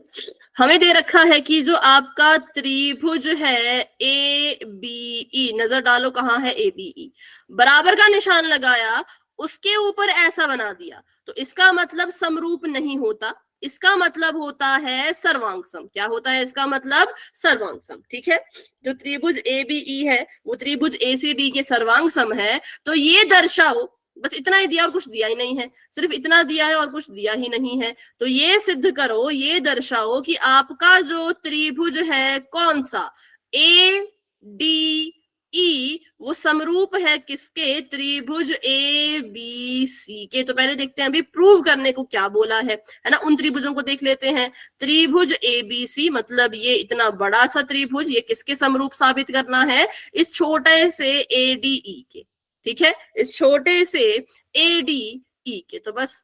हमें दे रखा है कि जो आपका त्रिभुज है ए बी ई, नजर डालो कहाँ है ए बी ई, बराबर का निशान लगाया, उसके ऊपर ऐसा बना दिया, तो इसका मतलब समरूप नहीं होता, इसका मतलब होता है सर्वांग सम। क्या होता है इसका मतलब, सर्वांग सम, ठीक है। जो त्रिभुज ए बी ई है वो त्रिभुज ए सी डी के सर्वांग सम है। तो ये दर्शाओ, बस इतना ही दिया और कुछ दिया ही नहीं है, सिर्फ इतना दिया है और कुछ दिया ही नहीं है। तो ये सिद्ध करो, ये दर्शाओ कि आपका जो त्रिभुज है कौन सा, ए डी ई, वो समरूप है किसके, त्रिभुज ए बी सी के। तो पहले देखते हैं अभी प्रूव करने को क्या बोला है ना। उन त्रिभुजों को देख लेते हैं। त्रिभुज ए बी सी मतलब ये इतना बड़ा सा त्रिभुज, ये किसके समरूप साबित करना है, इस छोटे से ए डी ई के, ठीक है, इस छोटे से ए डी ई के। तो बस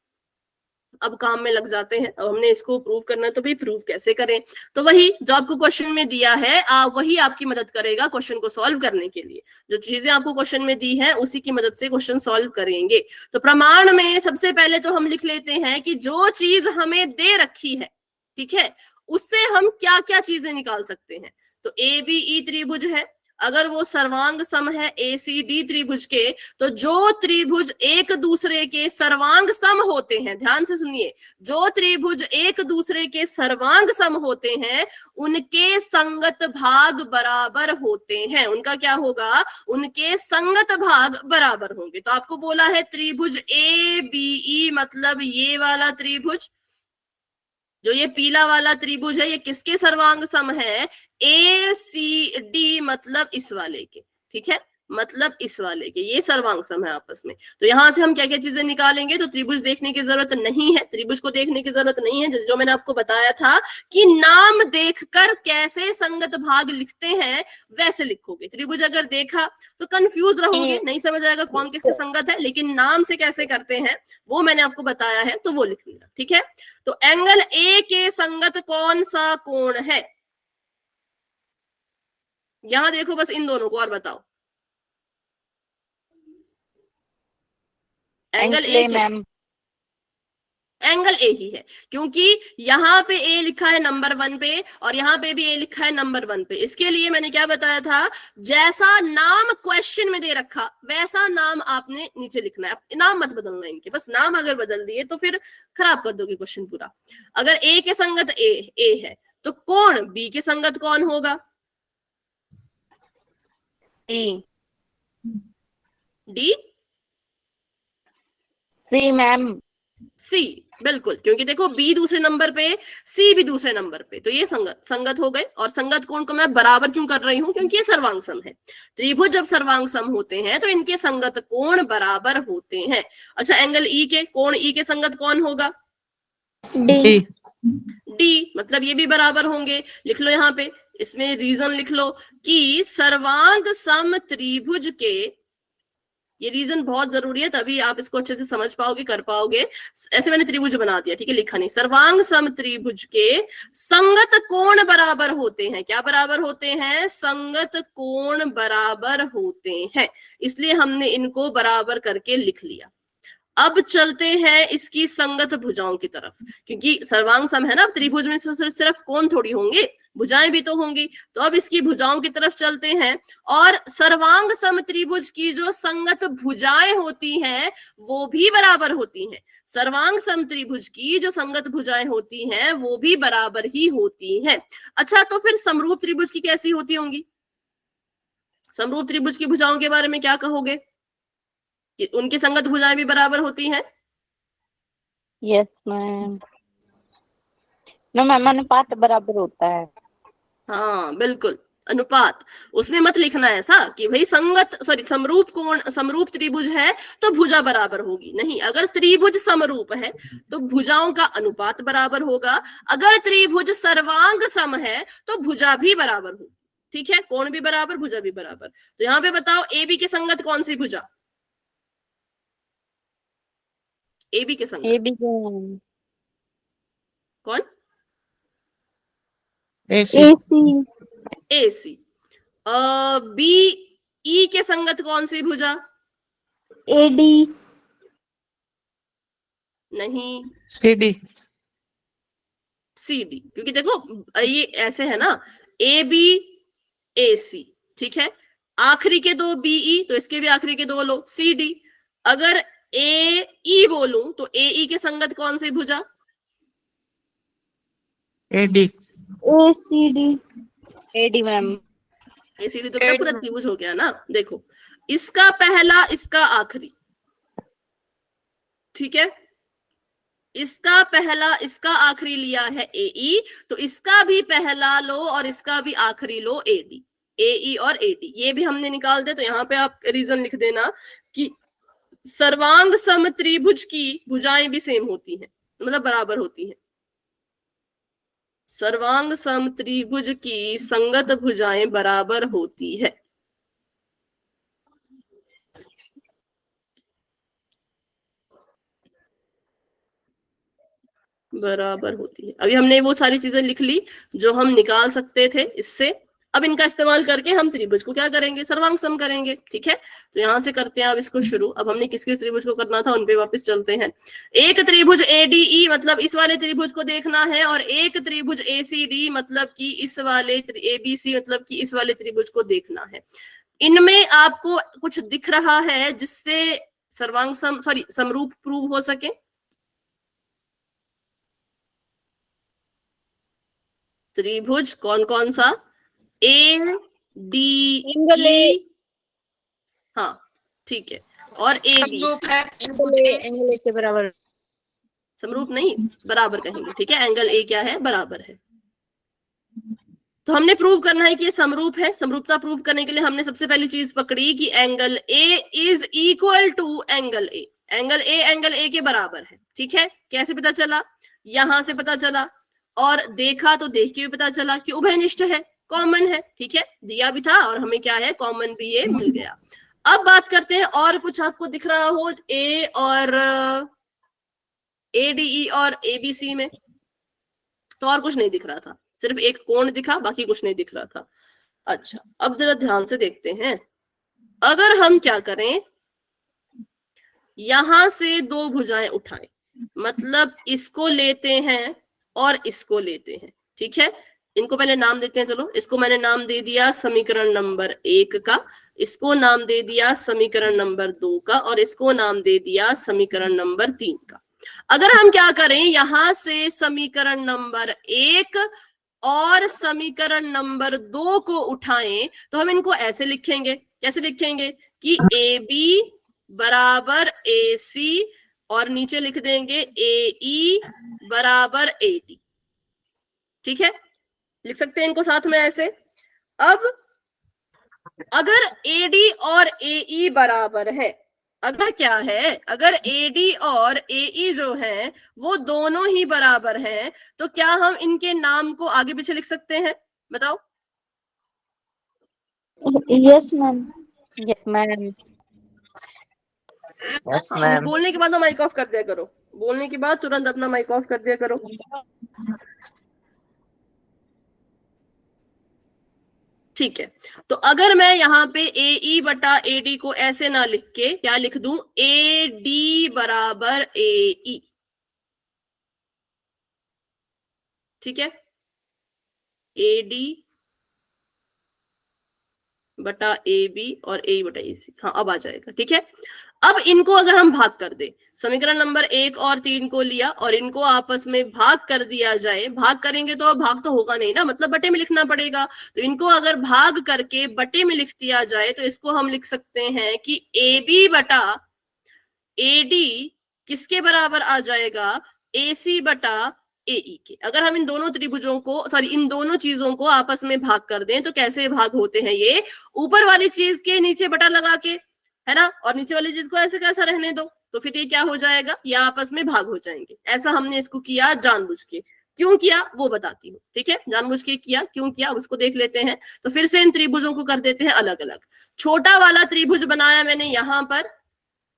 अब काम में लग जाते हैं। अब हमने इसको प्रूव करना है तो भाई प्रूव कैसे करें, तो वही जो आपको क्वेश्चन में दिया है वही आपकी मदद करेगा क्वेश्चन को सॉल्व करने के लिए। जो चीजें आपको क्वेश्चन में दी हैं उसी की मदद से क्वेश्चन सॉल्व करेंगे। तो प्रमाण में सबसे पहले तो हम लिख लेते हैं कि जो चीज हमें दे रखी है, ठीक है, उससे हम क्या क्या चीजें निकाल सकते हैं। तो ए बी ई त्रिभुज है, अगर वो सर्वांग सम है ए सी डी त्रिभुज के, तो जो त्रिभुज एक दूसरे के सर्वांग सम होते हैं, ध्यान से सुनिए, जो त्रिभुज एक दूसरे के सर्वांग सम होते हैं उनके संगत भाग बराबर होते हैं। उनका क्या होगा, उनके संगत भाग बराबर होंगे। तो आपको बोला है त्रिभुज ए बी ई मतलब ये वाला त्रिभुज, जो ये पीला वाला त्रिभुज है ये किसके सर्वांग सम है, ए सी डी मतलब इस वाले के, ठीक है, मतलब इस वाले के, ये सर्वांग सम है आपस में। तो यहां से हम क्या क्या चीजें निकालेंगे, तो त्रिभुज देखने की जरूरत नहीं है, त्रिभुज को देखने की जरूरत नहीं है। जो मैंने आपको बताया था कि नाम देखकर कैसे संगत भाग लिखते हैं वैसे लिखोगे। त्रिभुज अगर देखा तो कंफ्यूज रहोगे, नहीं समझ आएगा कौन किसके संगत है, लेकिन नाम से कैसे करते हैं वो मैंने आपको बताया है, तो वो लिख लेना, ठीक है। तो एंगल ए के संगत कौन सा कोण है, यहां देखो बस इन दोनों को और बताओ। Angle A ma'am, angle A ही है, क्योंकि यहाँ पे ए लिखा है नंबर 1 पे और यहाँ पे भी ए लिखा है नंबर 1 पे। इसके लिए मैंने क्या बताया था, जैसा नाम क्वेश्चन में दे रखा वैसा नाम आपने नीचे लिखना है, नाम मत बदलना इनके, बस नाम अगर बदल दिए तो फिर खराब कर दोगे क्वेश्चन पूरा। अगर ए के संगत ए है तो कोण बी के संगत कौन होगा, सी डी सी मैम। सी, बिल्कुल, क्योंकि देखो बी दूसरे नंबर पे, सी भी दूसरे नंबर पे, तो ये संगत हो गए। और संगत कोण को मैं बराबर क्यों कर रही हूं? क्योंकि ये सर्वांग सम है। त्रिभुज जब सर्वांग सम होते हैं तो इनके संगत कोण बराबर होते हैं। अच्छा, एंगल ई के कोण ई के संगत कौन होगा? डी डी, मतलब ये भी बराबर होंगे। लिख लो यहाँ पे, इसमें रीजन लिख लो कि सर्वांग सम त्रिभुज के, ये रीजन बहुत जरूरी है, तभी आप इसको अच्छे से समझ पाओगे, कर पाओगे। ऐसे मैंने त्रिभुज बना दिया, ठीक है, लिखा नहीं। सर्वांग सम त्रिभुज के संगत कोण बराबर होते हैं। क्या बराबर होते हैं? संगत कोण बराबर होते हैं, इसलिए हमने इनको बराबर करके लिख लिया। अब चलते हैं इसकी संगत भुजाओं की तरफ, क्योंकि सर्वांग सम है ना, त्रिभुज में सिर्फ कोण थोड़ी होंगे, भुजाएं भी तो होंगी। तो अब इसकी भुजाओं की तरफ चलते हैं, और सर्वांग सम त्रिभुज की जो संगत भुजाएं होती हैं वो भी बराबर होती हैं। सर्वांग सम त्रिभुज की जो संगत भुजाएं होती हैं वो भी बराबर ही होती हैं। अच्छा, तो फिर समरूप त्रिभुज की कैसी होती होंगी? समरूप त्रिभुज की भुजाओं के बारे में क्या कहोगे? कि उनकी संगत भुजाएं भी बराबर होती हैं? Yes ma'am. नो मैम, अनुपात बराबर होता है। हाँ बिल्कुल, अनुपात। उसमें मत लिखना ऐसा कि भाई समरूप कोण, समरूप त्रिभुज है तो भुजा बराबर होगी, नहीं। अगर त्रिभुज समरूप है तो भुजाओं का अनुपात बराबर होगा। अगर त्रिभुज सर्वांग सम है तो भुजा भी बराबर होगी, ठीक है, कोण भी बराबर, भुजा भी बराबर। तो यहाँ पे बताओ, ए बी के संगत कौन सी भुजा? ए बी के संगत ए बी कौन? ए सी ए सी। बी ई के संगत कौन सी भुजा? ए डी नहीं, सी डी सी डी, क्योंकि देखो ये ऐसे है ना, ए बी ए सी, ठीक है, आखिरी के दो बी ई, तो इसके भी आखिरी के दो लो सी डी। अगर ए ई बोलूं तो ए ई के संगत कौन सी भुजा? A D A C D A D ma'am. A C D तो मेरा पूरा त्रिभुज हो गया ना। देखो, इसका पहला, इसका आखिरी, ठीक है, इसका पहला, इसका आखिरी लिया है ए ई, तो इसका भी पहला लो और इसका भी आखिरी लो ए डी, ए ई और ए डी, ये भी हमने निकाल दे। तो यहाँ पे आप रीजन लिख देना कि सर्वांग सम त्रिभुज की भुजाएं भी सेम होती हैं, मतलब बराबर होती हैं। सर्वांग सम त्रिभुज की संगत भुजाएं बराबर होती है, बराबर होती है। अभी हमने वो सारी चीजें लिख ली जो हम निकाल सकते थे इससे। अब इनका इस्तेमाल करके हम त्रिभुज को क्या करेंगे? सर्वांग सम करेंगे, ठीक है। तो यहां से करते हैं अब इसको शुरू। अब हमने किस किस त्रिभुज को करना था उन पे वापस चलते हैं। एक त्रिभुज एडीई मतलब इस वाले त्रिभुज को देखना है, और एक त्रिभुज एसीडी मतलब कि इस वाले, एबीसी मतलब कि इस वाले त्रिभुज को देखना है। इनमें आपको कुछ दिख रहा है जिससे सर्वांग सम, सॉरी, समरूप प्रूव हो सके? त्रिभुज कौन कौन सा? ए डी ई, हाँ ठीक है, और ए बी। एंगल ए के बराबर। समरूप नहीं, बराबर कहेंगे, ठीक है। एंगल ए क्या है? बराबर है। तो हमने प्रूव करना है कि ये समरूप है। समरूपता प्रूव करने के लिए हमने सबसे पहली चीज पकड़ी कि angle A is equal to angle A. Angle A के बराबर है, ठीक है। कैसे पता चला? यहां से पता चला, और देखा तो देख के भी पता चला कि उभयनिष्ठ है, कॉमन है, ठीक है। दिया भी था और हमें क्या है? कॉमन भी ये मिल गया। अब बात करते हैं और कुछ आपको दिख रहा हो ए और एडीई और एबीसी में? तो और कुछ नहीं दिख रहा था, सिर्फ एक कोण दिखा, बाकी कुछ नहीं दिख रहा था। अच्छा, अब जरा ध्यान से देखते हैं। अगर हम क्या करें, यहां से दो भुजाएं उठाएं, मतलब इसको लेते हैं और इसको लेते हैं, ठीक है। इनको पहले नाम देते हैं। चलो, इसको मैंने नाम दे दिया समीकरण नंबर 1 का, इसको नाम दे दिया समीकरण नंबर 2 का, और इसको नाम दे दिया समीकरण नंबर 3 का। अगर हम क्या करें, यहां से समीकरण नंबर 1 और समीकरण नंबर 2 को उठाएं तो हम इनको ऐसे लिखेंगे, कैसे लिखेंगे कि ए बी बराबर ए सी और नीचे लिख देंगे ए ई बराबर ए डी। ठीक है, लिख सकते हैं इनको साथ में ऐसे। अब अगर ए डी और ए ई बराबर है, अगर क्या है, अगर ए डी और ए ई जो है वो दोनों ही बराबर हैं, तो क्या हम इनके नाम को आगे पीछे लिख सकते हैं? बताओ। Yes ma'am. Yes ma'am. Yes हाँ, मैम। बोलने के बाद माइक ऑफ कर दिया करो, बोलने के बाद तुरंत अपना माइक ऑफ कर दिया करो। ठीक है, तो अगर मैं यहाँ पे ए ई बटा ए डी को ऐसे ना लिख के क्या लिख दूं, ए डी बराबर ए ई। ठीक है, ए डी बटा ए बी और ए बटा ए सी। हाँ, अब आ जाएगा। ठीक है, अब इनको अगर हम भाग कर दे, समीकरण नंबर 1 और 3 को लिया और इनको आपस में भाग कर दिया जाए, भाग करेंगे तो अब भाग तो होगा नहीं ना, मतलब बटे में लिखना पड़ेगा। तो इनको अगर भाग करके बटे में लिख दिया जाए तो इसको हम लिख सकते हैं कि ए बी बटा ए डी किसके बराबर आ जाएगा, ए सी बटा ए ई के। अगर हम इन दोनों त्रिभुजों को, सॉरी इन दोनों चीजों को आपस में भाग कर दें तो कैसे भाग होते हैं ये, ऊपर वाली चीज के नीचे बटा लगा के, है ना, और नीचे वाली चीज को ऐसे कैसा रहने दो, तो फिर ये क्या हो जाएगा, ये आपस में भाग हो जाएंगे। ऐसा हमने इसको किया जानबूझ के। क्यों किया वो बताती हूँ। ठीक है, जानबूझ के किया, क्यों किया उसको देख लेते हैं। तो फिर से इन त्रिभुजों को कर देते हैं अलग अलग। छोटा वाला त्रिभुज बनाया मैंने यहाँ पर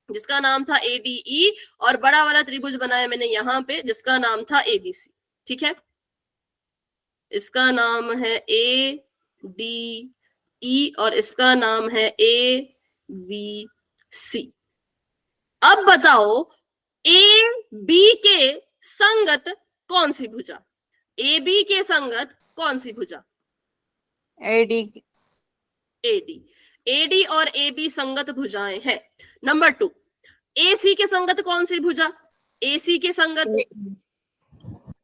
जिसका नाम था ADE, और बड़ा वाला त्रिभुज बनाया मैंने यहाँ पे जिसका नाम था ABC। ठीक है, इसका नाम है ADE और इसका नाम है ABC। अब बताओ AB के संगत कौन सी भुजा, AB के संगत कौन सी भुजा, एडी। AD और AB संगत भुजाएं हैं। नंबर 2, AC के संगत कौन सी भुजा, AC के संगत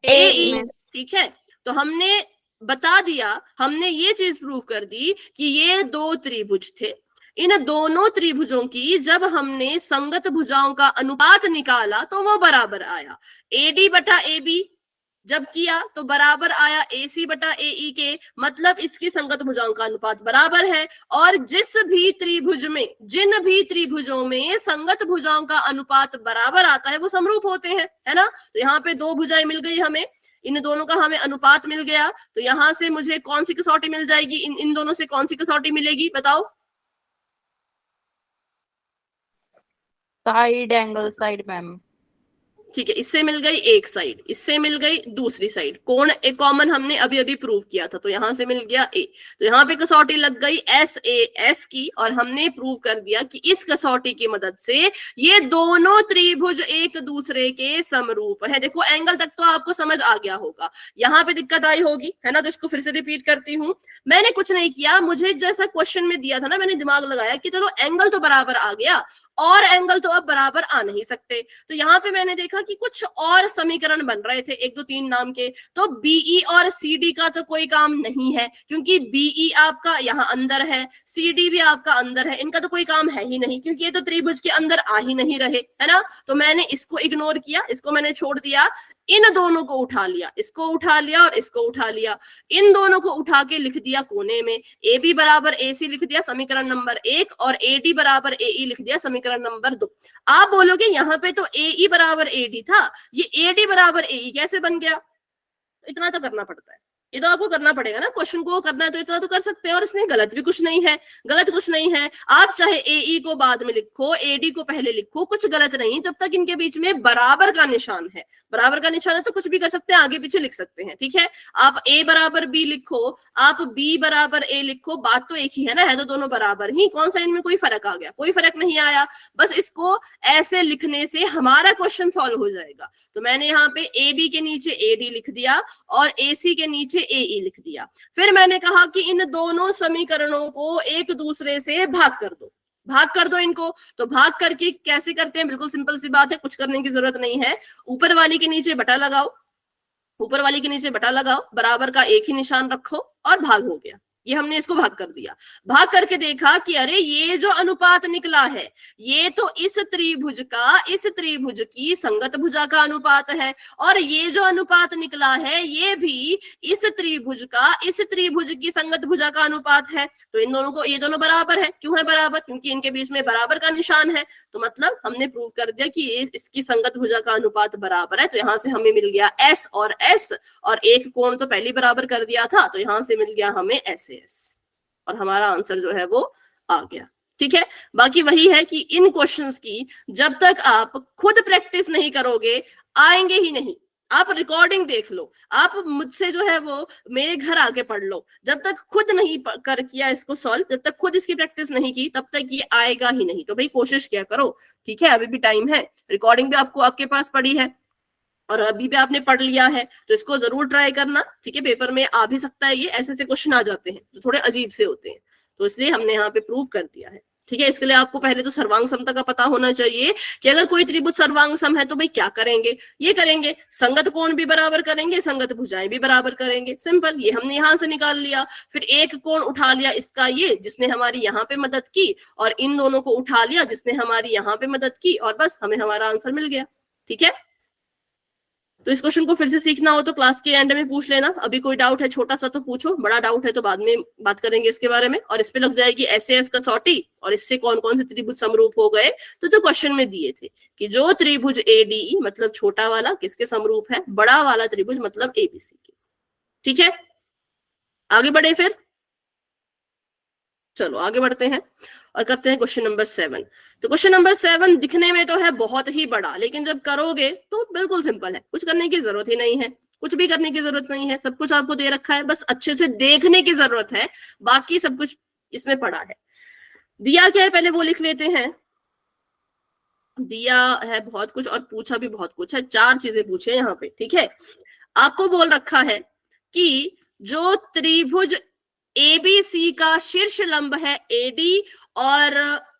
AE। ठीक है, तो हमने बता दिया, हमने ये चीज प्रूव कर दी कि ये दो त्रिभुज थे। इन दोनों त्रिभुजों की जब हमने संगत भुजाओं का अनुपात निकाला तो वो बराबर आया। AD बटा AB जब किया तो बराबर आया AC बटा AE के, मतलब इसकी संगत भुजाओं का अनुपात बराबर है। और जिस भी त्रिभुज में, जिन भी त्रिभुजों में संगत भुजाओं का अनुपात बराबर आता है वो समरूप होते हैं, है ना। तो यहाँ पे दो भुजाएं मिल गई हमें, इन दोनों का हमें अनुपात मिल गया। तो यहाँ से मुझे कौन सी कसौटी मिल जाएगी, इन दोनों से कौन सी कसौटी मिलेगी बताओ। Side angle side ma'am. ठीक है, इससे मिल गई एक साइड, इससे मिल गई दूसरी साइड। कोण एक कॉमन हमने अभी अभी प्रूव किया था, तो यहां से मिल गया A। तो यहाँ पे कसौटी लग गई SAS की, और हमने प्रूव कर दिया कि इस कसौटी की मदद से ये दोनों त्रिभुज एक दूसरे के समरूप है। देखो एंगल तक तो आपको समझ आ गया होगा, यहाँ पे दिक्कत आई होगी, है ना। तो इसको फिर से रिपीट करती हूँ। मैंने कुछ नहीं किया, मुझे जैसा क्वेश्चन में दिया था ना, मैंने दिमाग लगाया कि चलो एंगल तो बराबर आ गया और एंगल तो अब बराबर आ नहीं सकते। तो यहाँ पे मैंने देखा कि कुछ और समीकरण बन रहे थे 1 2 3 नाम के। तो BE और CD का तो कोई काम नहीं है, क्योंकि BE आपका यहाँ अंदर है, CD भी आपका अंदर है, इनका तो कोई काम है ही नहीं, क्योंकि ये तो त्रिभुज के अंदर आ ही नहीं रहे, है ना। तो मैंने इसको इग्नोर किया, इसको मैंने छोड़ दिया, इन दोनों को उठा लिया, इसको उठा लिया और इसको उठा लिया। इन दोनों को उठा के लिख दिया कोने में, AB बराबर AC लिख दिया समीकरण नंबर 1, और AD बराबर AE लिख दिया समीकरण नंबर 2। आप बोलोगे यहाँ पे तो AE बराबर AD था, ये AD बराबर AE कैसे बन गया। इतना तो करना पड़ता है, ये तो आपको करना पड़ेगा ना, क्वेश्चन को करना है तो इतना तो कर सकते हैं। और इसमें गलत भी कुछ नहीं है, गलत कुछ नहीं है। आप चाहे AE को बाद में लिखो, AD को पहले लिखो, कुछ गलत नहीं, जब तक इनके बीच में बराबर का निशान है। बराबर का निशान है तो कुछ भी कर सकते हैं, आगे पीछे लिख सकते हैं। ठीक है, आप A बराबर B लिखो, आप B बराबर A लिखो, बात तो एक ही है ना, है तो दोनों बराबर ही। कौन सा इनमें कोई फर्क आ गया, कोई फर्क नहीं आया। बस इसको ऐसे लिखने से हमारा क्वेश्चन सॉल्व हो जाएगा। तो मैंने यहाँ पे AB के नीचे AD लिख दिया और AC के नीचे AE लिख दिया। फिर मैंने कहा कि इन दोनों समीकरणों को एक दूसरे से भाग कर दो, भाग कर दो इनको। तो भाग करके कैसे करते हैं, बिल्कुल सिंपल सी बात है, कुछ करने की जरूरत नहीं है। ऊपर वाली के नीचे बटा लगाओ, ऊपर वाली के नीचे बटा लगाओ, बराबर का एक ही निशान रखो और भाग हो गया। ये हमने इसको भाग कर दिया। भाग करके देखा कि अरे ये जो अनुपात निकला है ये तो इस त्रिभुज की संगत भुजा का अनुपात है, और ये जो अनुपात निकला है ये भी इस त्रिभुज की संगत भुजा का अनुपात है। तो इन दोनों को, ये दोनों बराबर है। क्यों है बराबर? क्योंकि इनके बीच में बराबर का निशान है। तो मतलब हमने प्रूव कर दिया कि इसकी संगत भुजा का अनुपात बराबर है। तो यहाँ से हमें मिल गया S और S, और एक कोण तो पहले बराबर कर दिया था, तो यहाँ से मिल गया हमें SAS, और हमारा आंसर जो है वो आ गया। ठीक है, बाकी वही है कि इन क्वेश्चंस की जब तक आप खुद प्रैक्टिस नहीं करोगे आएंगे ही नहीं। आप रिकॉर्डिंग देख लो, आप मुझसे जो है वो मेरे घर आके पढ़ लो, जब तक खुद नहीं कर किया इसको सॉल्व, जब तक खुद इसकी प्रैक्टिस नहीं की तब तक ये आएगा ही नहीं। तो भाई कोशिश क्या करो, ठीक है, अभी भी टाइम है, रिकॉर्डिंग भी आपको आपके पास पड़ी है और अभी भी आपने पढ़ लिया है, तो इसको जरूर ट्राई करना। ठीक है, पेपर में आ भी सकता है ये, ऐसे ऐसे क्वेश्चन आ जाते हैं जो थोड़े अजीब से होते हैं, तो इसलिए हमने यहाँ पे प्रूव कर दिया है। ठीक है, इसके लिए आपको पहले तो सर्वांग समता का पता होना चाहिए कि अगर कोई त्रिभुज सर्वांग सम है तो भाई क्या करेंगे, ये करेंगे संगत कोण भी बराबर करेंगे, संगत भुजाएं भी बराबर करेंगे। सिंपल, ये हमने यहाँ से निकाल लिया। फिर एक कोण उठा लिया इसका ये, जिसने हमारी यहाँ पे मदद की, और इन दोनों को उठा लिया जिसने हमारी यहाँ पे मदद की, और बस हमें हमारा आंसर मिल गया। ठीक है, तो इस क्वेश्चन को फिर से सीखना हो तो क्लास के एंड में पूछ लेना। अभी कोई डाउट है छोटा सा तो पूछो, बड़ा डाउट है तो बाद में बात करेंगे इसके बारे में। और इस पे लग जाएगी SAS कसौटी, और इससे कौन कौन से त्रिभुज समरूप हो गए, तो जो क्वेश्चन में दिए थे कि जो त्रिभुज ADE मतलब छोटा वाला किसके समरूप है, बड़ा वाला त्रिभुज मतलब ABC के। ठीक है, आगे बढ़े फिर, चलो आगे बढ़ते हैं और करते हैं क्वेश्चन नंबर 7। तो क्वेश्चन नंबर 7 दिखने में तो है बहुत ही बड़ा, लेकिन जब करोगे तो बिल्कुल सिंपल है, कुछ करने की जरूरत ही नहीं है, कुछ भी करने की जरूरत नहीं है, सब कुछ आपको दे रखा है, बस अच्छे से देखने की जरूरत है, बाकी सब कुछ इसमें पड़ा है। दिया क्या है पहले वो लिख लेते हैं। दिया है बहुत कुछ और पूछा भी बहुत कुछ है, 4 चीजें पूछे यहाँ पे। ठीक है, आपको बोल रखा है कि जो त्रिभुज ABC का शीर्ष लंब है AD और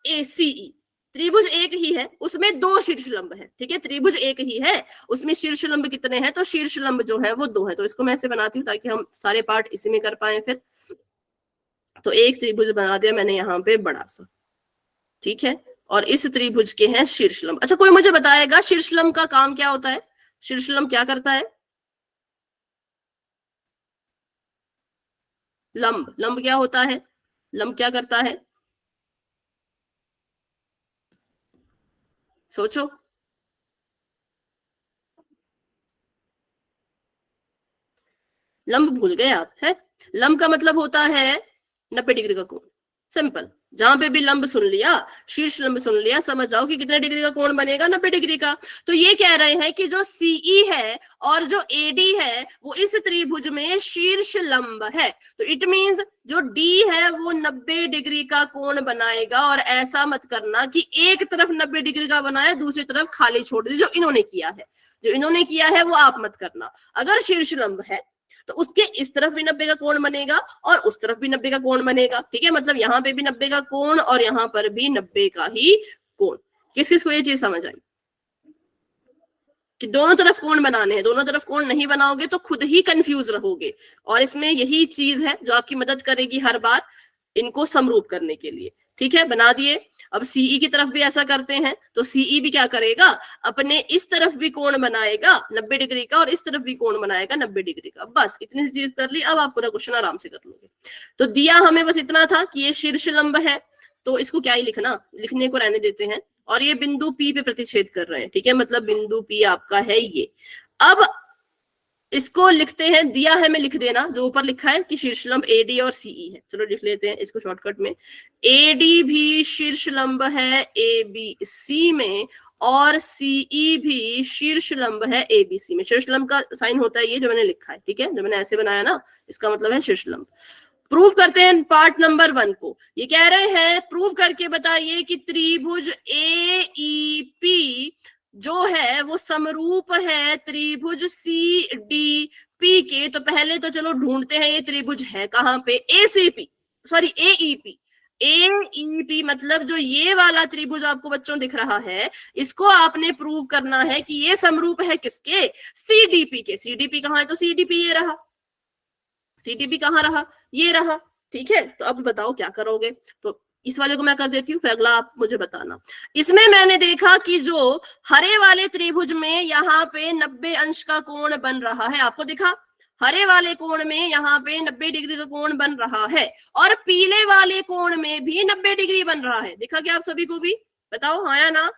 ACE, त्रिभुज एक ही है उसमें 2 शीर्ष लंब है। ठीक है, त्रिभुज एक ही है उसमें शीर्ष लंब कितने हैं, तो शीर्ष लंब जो है वो 2 है। तो इसको मैं ऐसे बनाती हूँ ताकि हम सारे पार्ट इसी में कर पाए। फिर तो एक त्रिभुज बना दिया मैंने यहाँ पे बड़ा सा। ठीक है, और इस त्रिभुज के हैं शीर्ष लंब। अच्छा, कोई मुझे बताएगा शीर्ष लंब का काम क्या होता है, शीर्ष लंब क्या करता है? लंब क्या होता है, लंब क्या करता है, सोचो। लंब भूल गए आप? है, लंब का मतलब होता है 90 डिग्री का कोण। सिंपल, जहां पे भी लंब सुन लिया, शीर्ष लंब सुन लिया, समझ जाओ कि कितने डिग्री का कोण बनेगा, 90 डिग्री का। तो ये कह रहे हैं कि जो CE है और जो AD है वो इस त्रिभुज में शीर्ष लंब है। तो इट मींस जो D है वो 90 डिग्री का कोण बनाएगा। और ऐसा मत करना कि एक तरफ 90 डिग्री का बनाया दूसरी तरफ खाली छोड़ दी, जो इन्होंने किया है वो आप मत करना। अगर शीर्ष लंब है तो उसके इस तरफ भी 90 का कोण बनेगा और उस तरफ भी 90 का कोण बनेगा। ठीक है, मतलब यहाँ पे भी 90 का कोण और यहाँ पर भी 90 का ही कोण। किस किस को ये चीज समझ आई कि दोनों तरफ कोण बनाने हैं? दोनों तरफ कोण नहीं बनाओगे तो खुद ही कंफ्यूज रहोगे, और इसमें यही चीज है जो आपकी मदद करेगी हर बार इनको समरूप करने के लिए। ठीक है, बना दिए। अब CE की तरफ भी ऐसा करते हैं, तो CE भी क्या करेगा, अपने इस तरफ भी कोण बनाएगा 90 डिग्री का और इस तरफ भी कोण बनाएगा 90 डिग्री का। बस इतनी सी चीज कर ली, अब आप पूरा क्वेश्चन आराम से कर लोगे। तो दिया हमें बस इतना था कि ये शीर्ष लंब है, तो इसको क्या ही लिखना, लिखने को रहने देते हैं। और ये बिंदु P पे प्रतिच्छेद कर रहे हैं। ठीक है, मतलब बिंदु P आपका है ये। अब इसको लिखते हैं, दिया है मैं लिख देना, जो ऊपर लिखा है कि शीर्ष लंब AD और CE है। चलो लिख लेते हैं इसको शॉर्टकट में। AD भी शीर्ष लंब है ABC में और CE भी शीर्ष लंब है ABC में। शीर्ष लंब का साइन होता है ये जो मैंने लिखा है। ठीक है, जो मैंने ऐसे बनाया ना, इसका मतलब है शीर्ष लंब। प्रूव करते हैं पार्ट नंबर 1 को। ये कह रहे हैं प्रूव करके बताइए कि त्रिभुज AEP जो है वो समरूप है त्रिभुज CDP के। तो पहले तो चलो ढूंढते हैं ये त्रिभुज है कहां पे। AEP मतलब जो ये वाला त्रिभुज आपको बच्चों दिख रहा है, इसको आपने प्रूव करना है कि ये समरूप है किसके, CDP के। CDP कहां है, तो CDP ये रहा। CDP कहां रहा, ये रहा। ठीक है, तो अब बताओ क्या करोगे। तो इस वाले को मैं कर देती हूँ, फिर अगला आप मुझे बताना। इसमें मैंने देखा कि जो हरे वाले त्रिभुज में यहाँ पे 90 अंश का कोण बन रहा है, आपको दिखा हरे वाले कोण में यहाँ पे 90 डिग्री का कोण बन रहा है, और पीले वाले कोण में भी 90 डिग्री बन रहा है। दिखा क्या आप सभी को भी? बताओ हाँ या ना।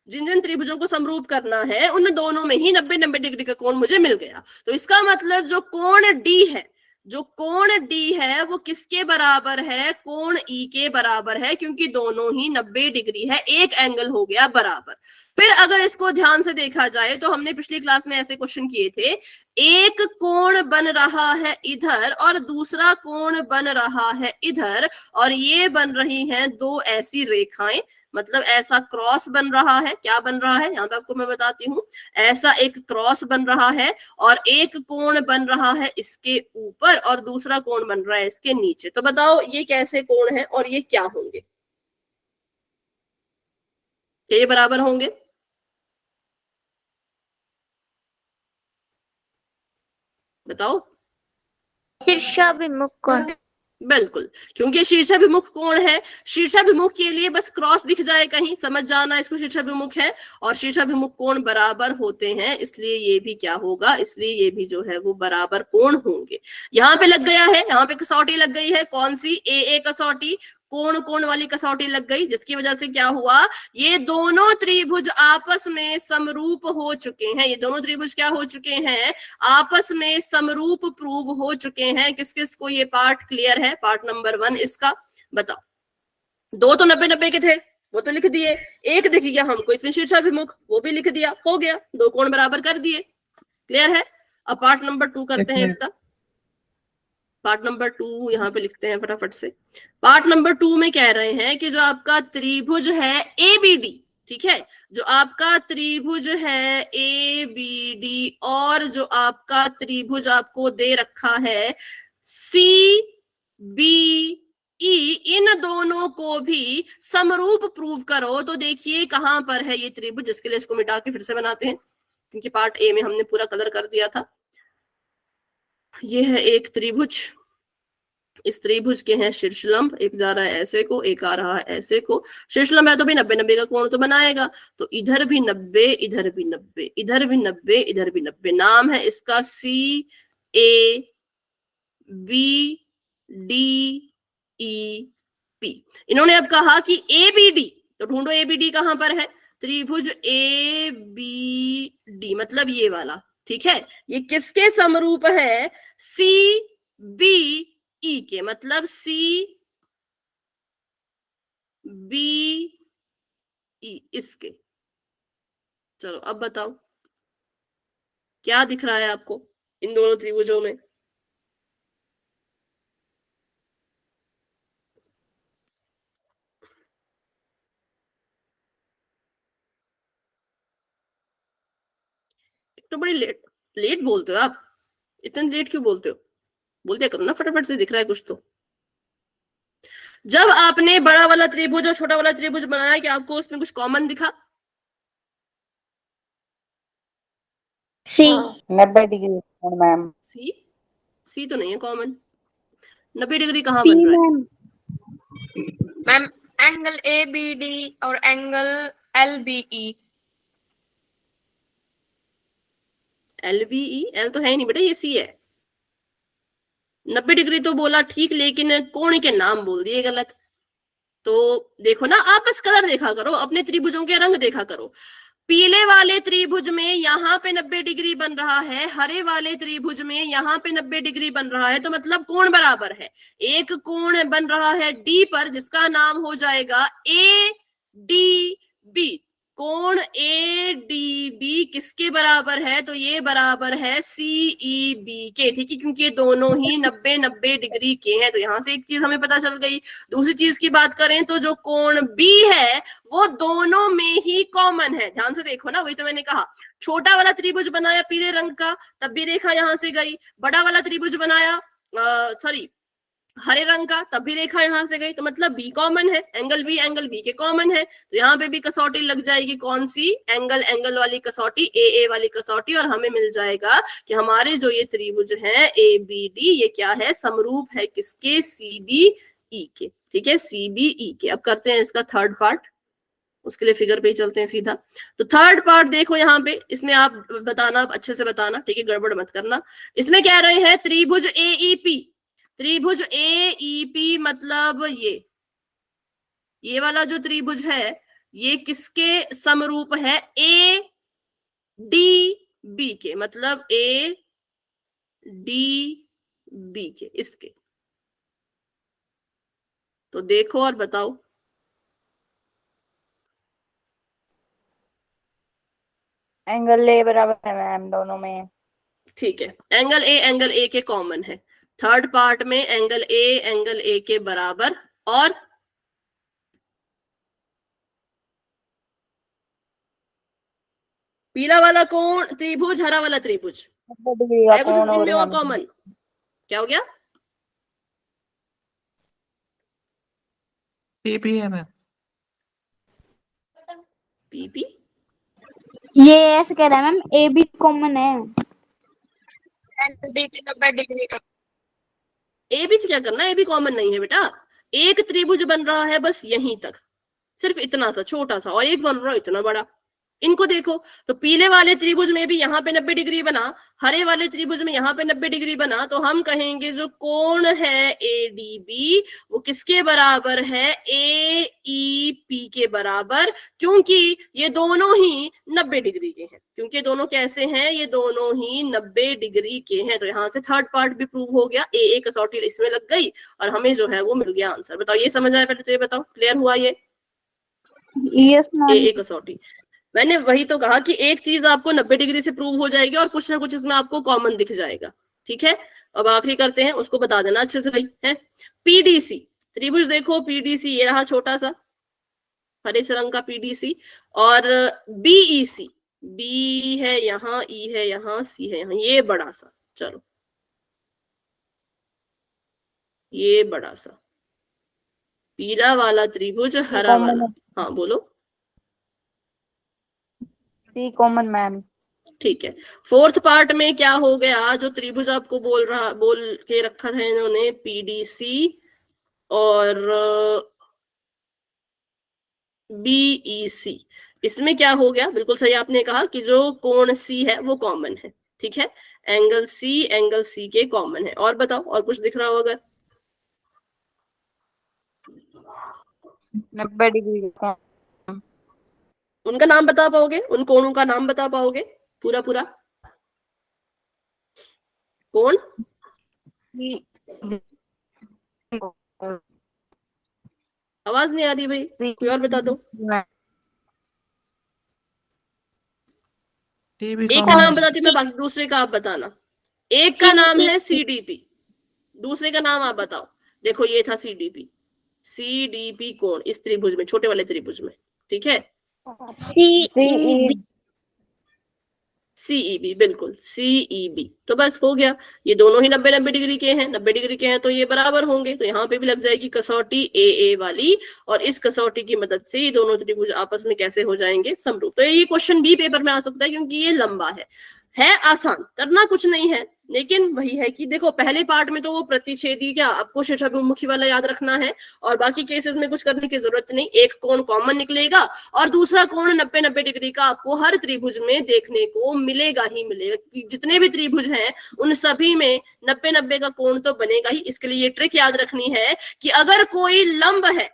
जिन जिन त्रिभुजों को समरूप करना है उन दोनों में ही 90-90 डिग्री का कोण मुझे मिल गया। तो इसका मतलब जो कोण डी है, जो कोण डी है वो किसके बराबर है? कोण ई के बराबर है, क्योंकि दोनों ही 90 डिग्री है, एक एंगल हो गया बराबर। फिर अगर इसको ध्यान से देखा जाए तो हमने पिछली क्लास में ऐसे क्वेश्चन किए थे, एक कोण बन रहा है इधर और दूसरा कोण बन रहा है इधर, और ये बन रही हैं दो ऐसी रेखाएं, मतलब ऐसा क्रॉस बन रहा है। क्या बन रहा है यहाँ पे आपको मैं बताती हूँ, ऐसा एक क्रॉस बन रहा है और एक कोण बन रहा है इसके ऊपर और दूसरा कोण बन रहा है इसके नीचे। तो बताओ ये कैसे कोण है और ये क्या होंगे? ये बराबर होंगे? बताओ। शीर्षाभिमुख कोण। बिल्कुल, क्योंकि शीर्षाभिमुख कोण है। शीर्षाभिमुख के लिए बस क्रॉस दिख जाए कहीं, समझ जाना इसको शीर्षाभिमुख है, और शीर्षाभिमुख कोण बराबर होते हैं, इसलिए ये भी क्या होगा, इसलिए ये भी जो है वो बराबर कोण होंगे। यहाँ पे लग गया है, यहाँ पे कसौटी लग गई है, कौन सी? ए कसौटी, कोण कोण वाली कसौटी लग गई, जिसकी वजह से क्या हुआ, ये दोनों त्रिभुज आपस में समरूप हो चुके हैं। ये दोनों त्रिभुज क्या हो चुके हैं? आपस में समरूप प्रूव हो चुके हैं। किस किस को ये पार्ट क्लियर है? पार्ट नंबर 1 इसका बताओ। दो तो 90-90 के थे, वो तो लिख दिए। एक दिख गया हमको इसमें शीर्षाभिमुख, वो भी लिख दिया, हो गया, दो कोण बराबर कर दिए। क्लियर है? अब पार्ट नंबर 2 करते हैं इसका। पार्ट नंबर 2 यहाँ पे लिखते हैं फटाफट से। पार्ट नंबर 2 में कह रहे हैं कि जो आपका त्रिभुज है ABD, ठीक है, जो आपका त्रिभुज है ABD और जो आपका त्रिभुज आपको दे रखा है CBE, इन दोनों को भी समरूप प्रूव करो। तो देखिए कहां पर है ये त्रिभुज, जिसके लिए इसको मिटा के फिर से बनाते हैं, क्योंकि पार्ट ए में हमने पूरा कलर कर दिया था। ये है एक त्रिभुज, इस त्रिभुज के हैं शीर्षलंब, एक जा रहा है ऐसे को, एक आ रहा है ऐसे को। शीर्षलंब है तो भी 90-90 का कोण तो बनाएगा, तो इधर भी 90, इधर भी 90, इधर भी 90, इधर भी 90। नाम है इसका CABDEP। इन्होंने अब कहा कि ABD, तो ढूंढो ABD कहां पर है। त्रिभुज ABD मतलब ये वाला, ठीक है, ये किसके समरूप है? CBE के, मतलब CBE इसके। चलो अब बताओ क्या दिख रहा है आपको इन दोनों त्रिभुजों में? एक तो बड़ी लेट लेट बोलते हो आप, इतने लेट क्यों बोलते हो? बोलते करो ना फटाफट से, दिख रहा है कुछ तो। जब आपने बड़ा वाला त्रिभुज और छोटा वाला त्रिभुज बनाया, कि आपको उसमें कुछ कॉमन दिखा? सी 90 डिग्री कोण मैम। सी तो नहीं है कॉमन। 90 डिग्री कहाँ बन रहा है? मैम एंगल ABD और एंगल LBE। LBE, एल तो है ही नहीं बेटा, ये सी है। 90 डिग्री तो बोला ठीक, लेकिन कोण के नाम बोल दिए गलत। तो देखो ना, आप बस कलर देखा करो, अपने त्रिभुजों के रंग देखा करो। पीले वाले त्रिभुज में यहाँ पे 90 डिग्री बन रहा है, हरे वाले त्रिभुज में यहाँ पे 90 डिग्री बन रहा है, तो मतलब कोण बराबर है। एक कोण बन रहा है डी पर, जिसका नाम हो जाएगा ADB। कोण ADB किसके बराबर है? तो ये बराबर है CEB के, ठीक है, क्योंकि ये दोनों ही 90-90 डिग्री के हैं। तो यहाँ से एक चीज हमें पता चल गई। दूसरी चीज की बात करें तो जो कोण B है वो दोनों में ही कॉमन है। ध्यान से देखो ना, वही तो मैंने कहा, छोटा वाला त्रिभुज बनाया पीले रंग का, तब भी रेखा यहां से गई। बड़ा वाला त्रिभुज बनाया, सॉरी, हरे रंग का, तब भी रेखा यहां से गई, तो मतलब बी कॉमन है, एंगल बी के कॉमन है, तो यहाँ पे भी कसौटी लग जाएगी, कौन सी, एंगल वाली कसौटी, ए वाली कसौटी, और हमें मिल जाएगा कि हमारे जो ये त्रिभुज है ए बी डी, ये क्या है, समरूप है किसके, सी बी ई के। ठीक है, सी बी ई के। अब करते हैं इसका थर्ड पार्ट, उसके लिए फिगर पे ही चलते हैं सीधा। तो थर्ड पार्ट देखो यहाँ पे, इसमें आप बताना, अच्छे से बताना, ठीक है, गड़बड़ मत करना। इसमें कह रहे हैं त्रिभुज एईपी, त्रिभुज एईपी मतलब ये वाला जो त्रिभुज है ये किसके समरूप है, ए डी बी के, मतलब ए डी बी के, इसके। तो देखो और बताओ। एंगल ए बराबर है मैम दोनों में। ठीक है, एंगल ए के कॉमन है। थर्ड पार्ट में एंगल ए के बराबर, और पीला वाला कोण त्रिभुज, हरा वाला त्रिभुज, 90 डिग्री का है कुछ कोण इनमें और और कॉमन, क्या हो गया, पीपी है मैम। पीपी, ये ऐसे कह रहा है मैम, ए भी कॉमन है। एंगल डी 90 डिग्री का। ए बी से क्या करना, ए बी कॉमन नहीं है बेटा, एक त्रिभुज बन रहा है बस यहीं तक, सिर्फ इतना सा छोटा सा, और एक बन रहा है इतना बड़ा। इनको देखो, तो पीले वाले त्रिभुज में भी यहाँ पे 90 डिग्री बना, हरे वाले त्रिभुज में यहाँ पे 90 डिग्री बना, तो हम कहेंगे जो कोण है एडीबी वो किसके बराबर है, एईपी के बराबर, क्योंकि ये दोनों ही 90 डिग्री के हैं। क्योंकि दोनों कैसे हैं, ये दोनों ही 90 डिग्री के हैं। तो यहाँ से थर्ड पार्ट भी प्रूव हो गया, ए कसौटी इसमें लग गई और हमें जो है वो मिल गया आंसर। बताओ ये समझ आया, पहले तो ये बताओ, क्लियर हुआ ये, यस मैम। ए कसौटी। मैंने वही तो कहा कि एक चीज आपको 90 डिग्री से प्रूव हो जाएगी और कुछ ना कुछ इसमें आपको कॉमन दिख जाएगा। ठीक है, अब आखिरी करते हैं, उसको बता देना अच्छे से भाई, है पीडीसी त्रिभुज। देखो पीडीसी ये रहा छोटा सा हरे से रंग का पीडीसी, और बीईसी, बी है यहाँ, ई है यहाँ, सी है यहाँ, ये बड़ा सा, चलो ये बड़ा सा पीला वाला त्रिभुज, हरा वाला, हाँ बोलो, सी कॉमन मैम। ठीक है। फोर्थ पार्ट में क्या हो गया, जो त्रिभुज आपको बोल के रखा था इन्होंने, पीडीसी और बीईसी, इसमें क्या हो गया, बिल्कुल सही आपने कहा कि जो कोण सी है वो कॉमन है। ठीक है, एंगल सी के कॉमन है। और बताओ, और कुछ दिख रहा हो अगर, 90 डिग्री का उनका नाम बता पाओगे, उन कोणों का नाम बता पाओगे पूरा पूरा, कोण, आवाज नहीं आ रही भाई, कोई और बता दो। टीबी एक का नाम बताती मैं, बाकी दूसरे का आप बताना। एक का नाम है सीडीपी, दूसरे का नाम आप बताओ। देखो ये था सीडीपी कोण इस त्रिभुज में, छोटे वाले त्रिभुज में। ठीक है, सीईबी, बिल्कुल सीईबी। तो बस हो गया, ये दोनों ही 90 डिग्री के हैं, 90 डिग्री के हैं तो ये बराबर होंगे। तो यहाँ पे भी लग जाएगी कसौटी ए वाली, और इस कसौटी की मदद से ये दोनों त्रिभुज आपस में कैसे हो जाएंगे, समरूप। तो ये क्वेश्चन भी पेपर में आ सकता है, क्योंकि ये लंबा है आसान, करना कुछ नहीं है, लेकिन वही है कि देखो पहले पार्ट में तो वो प्रतिच्छेदी, क्या आपको षट्भुमुखी वाला याद रखना है, और बाकी केसेस में कुछ करने की जरूरत नहीं। एक कोण कॉमन निकलेगा और दूसरा कोण 90 डिग्री का आपको हर त्रिभुज में देखने को मिलेगा ही मिलेगा। जितने भी त्रिभुज हैं उन सभी में 90 का कोण तो बनेगा ही। इसके लिए ये ट्रिक याद रखनी है कि अगर कोई लंब है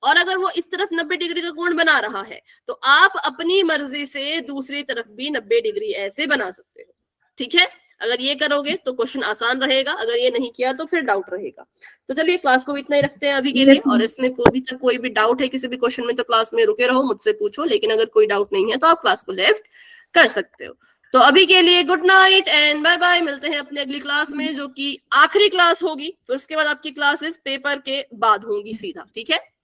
और अगर वो इस तरफ 90 डिग्री का कोण बना रहा है, तो आप अपनी मर्जी से दूसरी तरफ भी 90 डिग्री ऐसे बना सकते हो। ठीक है, अगर ये करोगे तो क्वेश्चन आसान रहेगा, अगर ये नहीं किया तो फिर डाउट रहेगा। तो चलिए क्लास को इतना ही रखते हैं अभी के लिए, और इसमें कोई भी डाउट है किसी भी क्वेश्चन में तो क्लास में रुके रहो, मुझसे पूछो, लेकिन अगर कोई डाउट नहीं है तो आप क्लास को लेफ्ट कर सकते हो। तो अभी के लिए good night and bye bye, मिलते हैं अपने अगली क्लास में, जो कि आखिरी क्लास होगी, फिर उसके बाद आपकी क्लासेस पेपर के बाद होंगी सीधा। ठीक है।